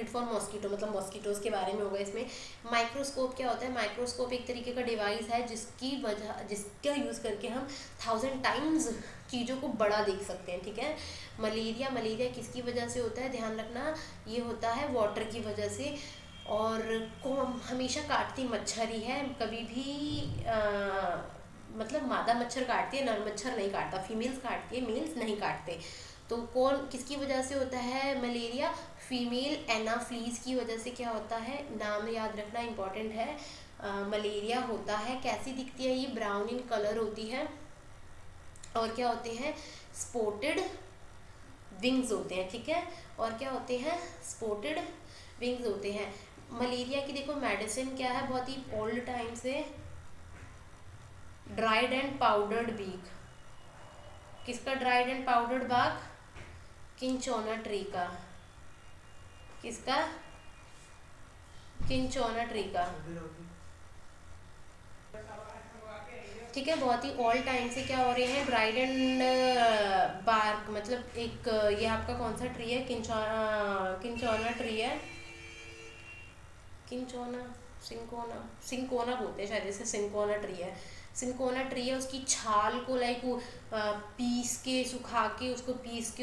फॉर मॉस्किटो, मतलब मॉस्किटोज के बारे में होगा इसमें। माइक्रोस्कोप क्या होता है? माइक्रोस्कोप एक तरीके का डिवाइस है जिसका यूज़ करके हम 1000 टाइम्स चीज़ों को बड़ा देख सकते हैं। ठीक है। मलेरिया किसकी वजह से होता है? ध्यान रखना, ये होता है वाटर की वजह से। और को हमेशा काटती मच्छर ही है, कभी भी मतलब मादा मच्छर काटती है, नर मच्छर नहीं काटता। फीमेल्स काटती है, मेल्स नहीं काटते। तो कौन किसकी वजह से होता है मलेरिया? फीमेल एनाफ्लीज की वजह से क्या होता है? नाम याद रखना इंपॉर्टेंट है। मलेरिया होता है। कैसी दिखती है ये? ब्राउन इन कलर होती है। और क्या होते हैं? स्पॉटेड विंग्स होते हैं। ठीक है। और क्या होते हैं? स्पॉटेड विंग्स होते हैं। मलेरिया की देखो मेडिसिन क्या है? बहुत ही ओल्ड टाइम से, ड्राइड एंड पाउडर्ड बीक। किसका dried and powdered bark? Cinchona tree का। किसका? किंचोना ट्री का। ठीक है। बहुत ही ऑल टाइम से क्या हो रहे हैं? ड्राइड एंड बार्क, मतलब एक ये आपका कौन सा ट्री है? किंचोना ट्री है। सिंकोना बोलते हैं शायद इसे। सिंकोना ट्री है। सिंकोना ट्री है, उसकी छाल को सुखा के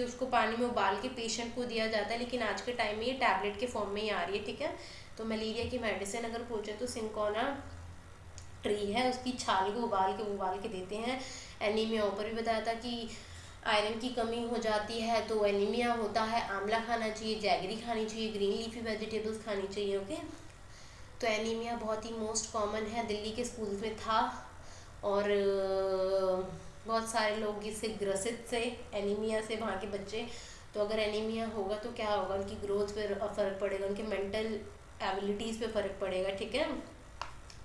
उसको पानी में उबाल के पेशेंट को दिया जाता है। लेकिन आज के टाइम में ये टैबलेट के फॉर्म में ही आ रही है। ठीक है। तो मलेरिया की मेडिसिन अगर पूछे तो सिंकोना ट्री है, उसकी छाल को उबाल के देते हैं। एनीमिया ऊपर भी बताया था कि आयरन की कमी हो जाती है तो एनीमिया होता है। आंवला खाना चाहिए, जैगरी खानी चाहिए, ग्रीन लीफी वेजिटेबल्स खानी चाहिए। ओके। तो एनीमिया बहुत ही मोस्ट कॉमन है, दिल्ली के स्कूल्स में था, और बहुत सारे लोग इससे ग्रसित से, एनीमिया से, वहाँ के बच्चे। तो अगर एनीमिया होगा तो क्या होगा? उनकी ग्रोथ पे फ़र्क पड़ेगा, उनके मेंटल एबिलिटीज़ पे फ़र्क पड़ेगा। ठीक है।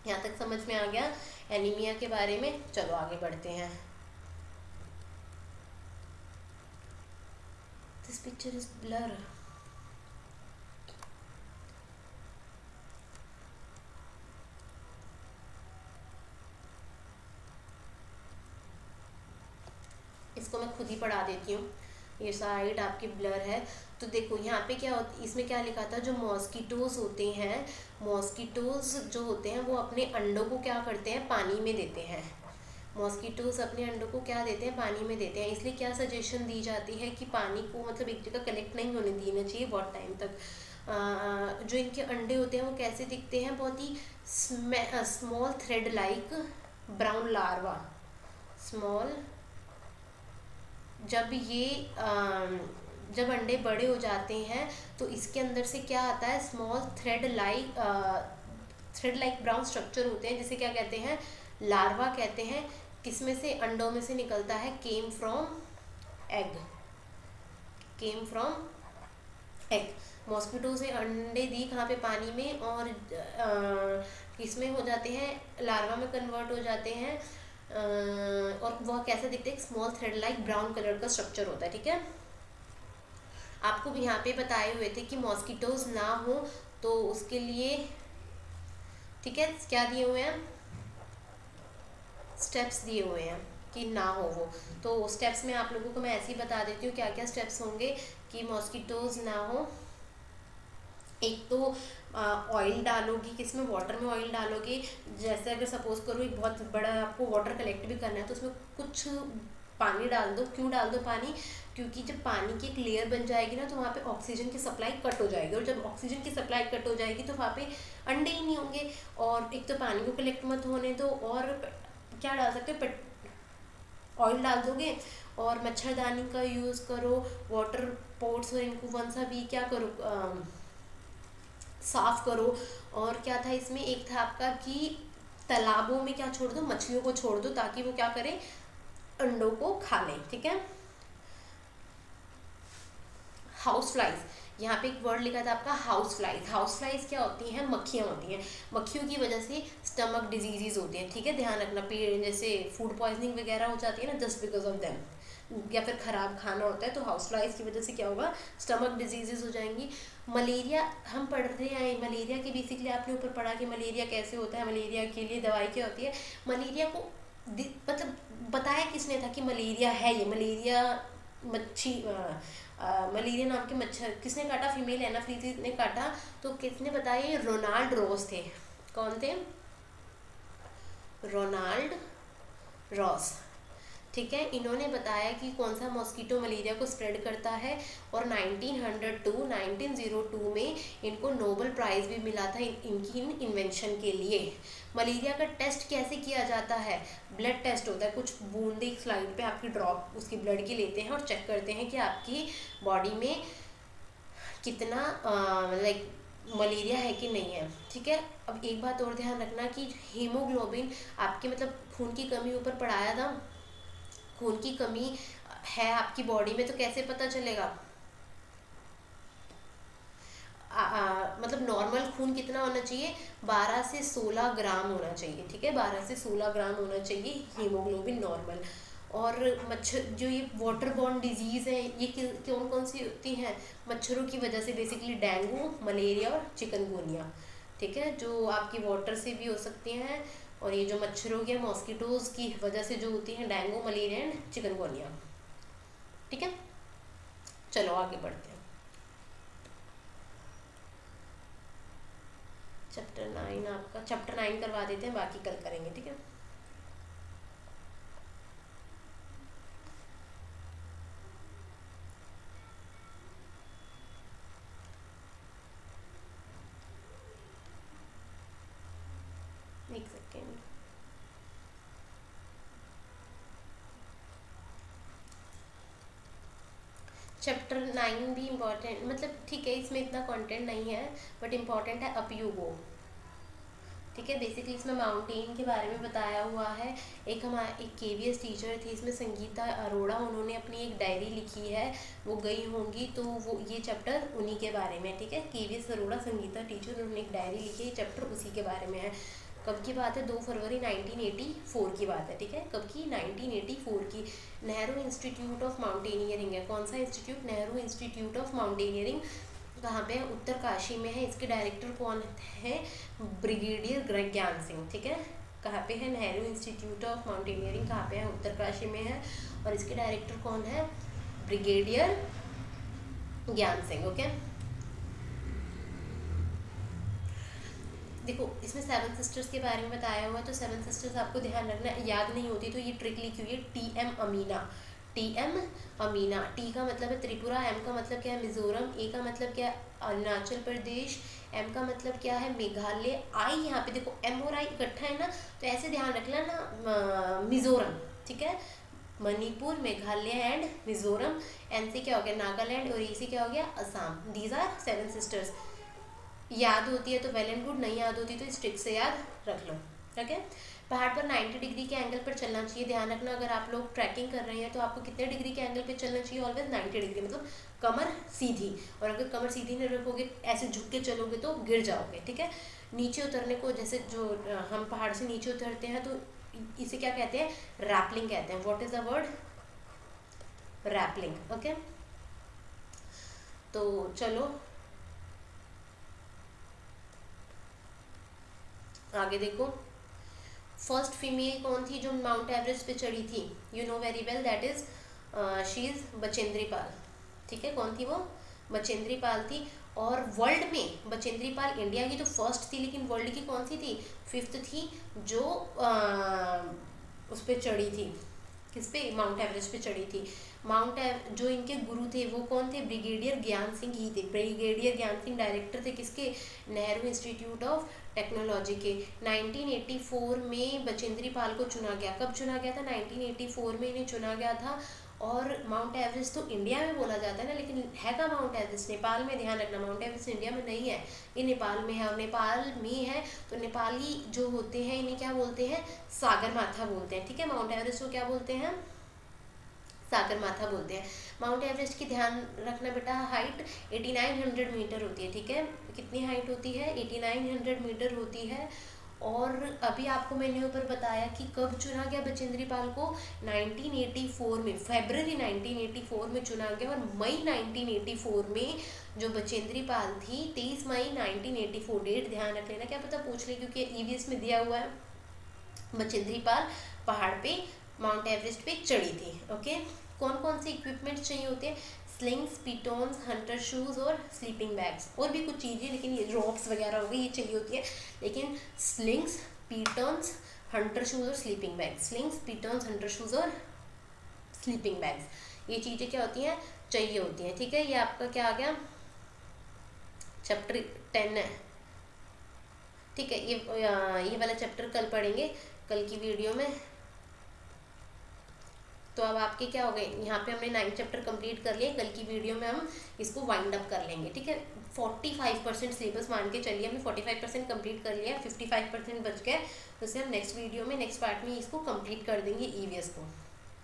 यहाँ तक समझ में आ गया एनीमिया के बारे में। चलो आगे बढ़ते हैं। This picture is blur. इसको मैं खुद ही पढ़ा देती हूँ। ये साइड आपकी ब्लर है। तो देखो यहाँ पे क्या होता, इसमें क्या लिखा था? जो मॉस्किटोज होते हैं, मॉस्किटोज जो होते हैं वो अपने अंडों को क्या करते हैं? पानी में देते हैं। मॉस्किटोज अपने अंडों को क्या देते हैं? पानी में देते हैं। इसलिए क्या सजेशन दी जाती है कि पानी को मतलब एक जगह कलेक्ट नहीं होने देना चाहिए बहुत टाइम तक। जो इनके अंडे होते हैं वो कैसे दिखते हैं? बहुत ही small thread like brown larva. Small, जब ये जब अंडे बड़े हो जाते हैं तो इसके अंदर से क्या आता है, small thread like brown structure होते हैं, जिसे क्या कहते हैं, लार्वा कहते हैं। किसमें से, अंडों में से निकलता है, came from egg, came from egg. Mosquito से अंडे दी कहाँ पे, पानी में, और किसमें हो जाते हैं, लार्वा में कन्वर्ट हो जाते हैं। और वह कैसे दिखते हैं, small thread like brown colour का स्ट्रक्चर होता है, ठीक है। आपको भी यहाँ पे बताए हुए थे कि मॉस्किटोज ना हो तो उसके लिए, ठीक है, क्या दिए हुए हैं, स्टेप्स दिए हुए हैं कि ना हो वो। तो स्टेप्स में आप लोगों को मैं ऐसे ही बता देती हूँ क्या क्या स्टेप्स होंगे कि मॉस्किटोज ना हो। एक तो ऑयल डालोगी, किसमें, वाटर में ऑयल डालोगी। जैसे अगर सपोज करो एक बहुत बड़ा आपको वाटर कलेक्ट भी करना है तो उसमें कुछ पानी डाल दो। क्यों डाल दो पानी, क्योंकि जब पानी की एक लेयर बन जाएगी ना तो वहाँ पे ऑक्सीजन की सप्लाई कट हो जाएगी, और जब ऑक्सीजन की सप्लाई कट हो जाएगी तो वहाँ पे अंडे ही नहीं होंगे। और एक तो पानी को कलेक्ट मत होने दो, और क्या डाल सकते हो, ऑयल डाल दोगे, और मच्छरदानी का यूज़ करो, वाटर पोर्ट्स और इनको वन सा भी क्या करो, साफ करो। और क्या था इसमें, एक था आपका कि तालाबों में क्या छोड़ दो, मछलियों को छोड़ दो ताकि वो क्या करें, अंडों को खा लें, ठीक है। हाउस फ्लाइज, यहाँ पे एक वर्ड लिखा था आपका हाउस फ्लाइज। हाउस फ्लाइज क्या होती हैं, मक्खियाँ होती हैं। मक्खियों की वजह से स्टमक डिजीजेज होती हैं, ठीक है, ध्यान रखना। पेट जैसे फूड पॉइजनिंग वगैरह हो जाती है ना, जस्ट बिकॉज ऑफ देम, या फिर ख़राब खाना होता है, तो हाउस फ्लाइज की वजह से क्या होगा, स्टमक डिजीजेज हो जाएंगी। मलेरिया हम पढ़ रहे हैं, मलेरिया की बेसिकली आपने ऊपर पढ़ा कि मलेरिया कैसे होता है, मलेरिया के लिए दवाई क्या होती है। मलेरिया को मतलब बताया किसने था कि मलेरिया है, ये मलेरिया मच्छी मलेरिया नाम के मच्छर किसने काटा, फीमेल एनाफिलीज ने काटा। तो किसने बताया, ये रोनाल्ड रॉस थे। कौन थे, रोनाल्ड रॉस, ठीक है। इन्होंने बताया कि कौन सा मॉस्किटो मलेरिया को स्प्रेड करता है, और 1902 में इनको नोबेल प्राइज भी मिला था इनकी इन्वेंशन के लिए। मलेरिया का टेस्ट कैसे किया जाता है, ब्लड टेस्ट होता है, कुछ बूंदे स्लाइड पे आपकी ड्रॉप उसकी ब्लड की लेते हैं और चेक करते हैं कि आपकी बॉडी में कितना लाइक मलेरिया है कि नहीं है, ठीक है। अब एक बात और ध्यान रखना कि हीमोग्लोबिन आपके मतलब खून की कमी ऊपर पढ़ाया था, खून की कमी है आपकी बॉडी में तो कैसे पता चलेगा, मतलब नॉर्मल खून कितना होना चाहिए, 12 से 16 ग्राम होना चाहिए, ठीक है, 12 से 16 ग्राम होना चाहिए हीमोग्लोबिन नॉर्मल। और मच्छर जो ये वाटर बॉर्न डिजीज़ है ये कौन कौन सी होती हैं, मच्छरों की वजह से, बेसिकली डेंगू, मलेरिया और चिकनगुनिया, ठीक है, जो आपकी वाटर से भी हो सकती हैं। और ये जो मच्छरों के मॉस्किटोज़ की वजह से जो होती हैं, डेंगू, मलेरिया एंड चिकनगुनिया, ठीक है। चलो आगे बढ़ते हैं। चैप्टर 9 आपका, चैप्टर 9 करवा देते हैं, बाकी कल करेंगे, ठीक है। एक सेकेंड, चैप्टर 9 भी इम्पॉर्टेंट, मतलब ठीक है इसमें इतना कंटेंट नहीं है बट इम्पॉर्टेंट है अपयूगो, ठीक है। बेसिकली इसमें माउंटेन के बारे में बताया हुआ है। एक हमारे एक केवीएस टीचर थी इसमें, संगीता अरोड़ा, उन्होंने अपनी एक डायरी लिखी है, वो गई होंगी तो वो ये चैप्टर उन्हीं के बारे में, ठीक है। केवीएस अरोड़ा संगीता टीचर, उन्होंने एक डायरी लिखी है, चैप्टर उसी के बारे में है। कब की बात है, 2 फरवरी 1984 की बात है, ठीक है। कब की, 1984 की। नेहरू इंस्टीट्यूट ऑफ माउंटेनियरिंग है, कौन सा institute, Nehru institute of mountaineering, कहाँ पे है, उत्तरकाशी में है। इसके डायरेक्टर कौन है, ब्रिगेडियर ज्ञान सिंह, ठीक है। कहाँ पे है, नेहरू इंस्टीट्यूट ऑफ माउंटेनियरिंग कहाँ पे है, उत्तरकाशी में है। और इसके डायरेक्टर कौन है, ब्रिगेडियर ज्ञान सिंह, ओके। देखो इसमें 7 सिस्टर्स के बारे में बताया हुआ है, तो 7 सिस्टर्स आपको ध्यान रखना, याद नहीं होती तो ये ट्रिक लिखी हुई है, TM Amina, TM Amina. T का मतलब है त्रिपुरा, एम का मतलब क्या है, मिजोरम, ए का मतलब क्या है, अरुणाचल प्रदेश, एम का मतलब क्या है, मेघालय, आई यहाँ पे देखो एम और आई इकट्ठा है ना, तो ऐसे ध्यान रखना ना, मिजोरम, ठीक है। मणिपुर, मेघालय एंड मिजोरम। एनसी क्या हो गया, नागालैंड, और ईसी क्या हो गया, असम। These are 7 sisters. याद होती है तो वेल एंड गुड, नहीं याद होती तो स्ट्रिक्ट से याद रख लो। ठीक है। पहाड़ पर 90 डिग्री के एंगल पर चलना चाहिए। ध्यान रखना, अगर आप लोग ट्रैकिंग कर रहे हैं तो आपको कितने डिग्री के एंगल पे चलना चाहिए, ऑलवेज 90 डिग्री, मतलब कमर सीधी। और अगर कमर सीधी नहीं रखोगे, ऐसे झुक के चलोगे तो गिर जाओगे। ठीक है। नीचे उतरने को, जैसे जो हम पहाड़ से नीचे उतरते हैं तो इसे क्या कहते हैं, रैपलिंग कहते हैं। What is the word, rappelling. Okay, तो चलो आगे देखो। फर्स्ट फीमेल कौन थी जो माउंट एवरेस्ट पे चढ़ी थी, you know very well, that is she is Bachendri Pal. ठीक है, कौन थी वो, बचेंद्री पाल थी। और वर्ल्ड में बचेंद्री पाल, इंडिया की तो फर्स्ट थी, लेकिन वर्ल्ड की कौन सी थी, 5th थी, जो उस पर चढ़ी थी, किस पे, माउंट एवरेस्ट पे चढ़ी थी। जो इनके गुरु थे वो कौन थे, ब्रिगेडियर ज्ञान सिंह ही थे। ब्रिगेडियर ज्ञान सिंह डायरेक्टर थे किसके, नेहरू इंस्टीट्यूट ऑफ टेक्नोलॉजी के। 1984 में बचेंद्री पाल को चुना गया। कब चुना गया था, 1984 में इन्हें चुना गया था। और माउंट एवरेस्ट तो इंडिया में बोला जाता है ना, लेकिन है का माउंट एवरेस्ट, नेपाल में। ध्यान रखना, माउंट एवरेस्ट इंडिया में नहीं है, ये नेपाल में है। और नेपाल में है तो नेपाली जो होते हैं इन्हें क्या बोलते हैं, सागर माथा बोलते हैं। ठीक है, माउंट एवरेस्ट को क्या बोलते हैं, सागर माथा बोलते हैं। माउंट एवरेस्ट की ध्यान रखना बेटा, हाइट 8900 मीटर होती है। ठीक है, कितनी हाइट होती है, 8900 मीटर होती है। और अभी आपको मैंने ऊपर बताया कि कब चुना गया बचेंद्री पाल को, 1984 में, फरवरी 1984 में चुना गया। और मई 1984 में जो बचेंद्री पाल थी, 23 मई 1984, डेट ध्यान रख लेना, क्या पता पूछ ले, क्योंकि ईवीएस में दिया हुआ है। बचेंद्री पाल पहाड़ पे, माउंट एवरेस्ट पे चढ़ी थी। ओके, कौन कौन से इक्विपमेंट्स चाहिए होते हैं, स्लिंग्स, पिटोन्स, हंटर शूज़ और स्लीपिंग बैग्स। और भी कुछ चीज़ें, लेकिन ये रॉप्स वगैरह हो गई, ये चाहिए होती है। लेकिन स्लिंग्स, पिटोन्स, हंटर शूज़ और sleeping bags, slings, pitons, hunter shoes और स्लीपिंग बैग्स, ये चीज़ें क्या होती हैं, चाहिए होती हैं। ठीक है, ये आपका क्या आ गया, चैप्टर 10 है। ठीक है, ये वाला चैप्टर कल पढ़ेंगे, कल की वीडियो में। तो अब आपके क्या हो गए, यहाँ पे हमने 9 चैप्टर कंप्लीट कर लिए, कल की वीडियो में हम इसको वाइंड अप कर लेंगे। ठीक है, 45% सिलेबस मान के चलिए, हमने 45% कंप्लीट कर लिया, 55% बच गया, तो उसे हम नेक्स्ट वीडियो में, नेक्स्ट पार्ट में इसको कंप्लीट कर देंगे, ईवीएस को।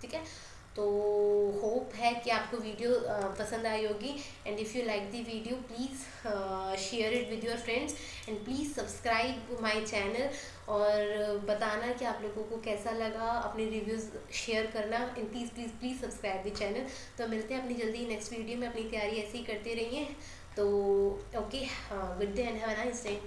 ठीक है, तो होप है कि आपको वीडियो पसंद आई होगी। And if you like the video, please share it with your friends and please subscribe my channel. और बताना कि आप लोगों को कैसा लगा, अपने रिव्यूज़ शेयर करना, and please please please subscribe the channel. तो मिलते हैं अपनी जल्दी नेक्स्ट वीडियो में, अपनी तैयारी ऐसे ही करते रहिए। तो okay, good day and have a nice day.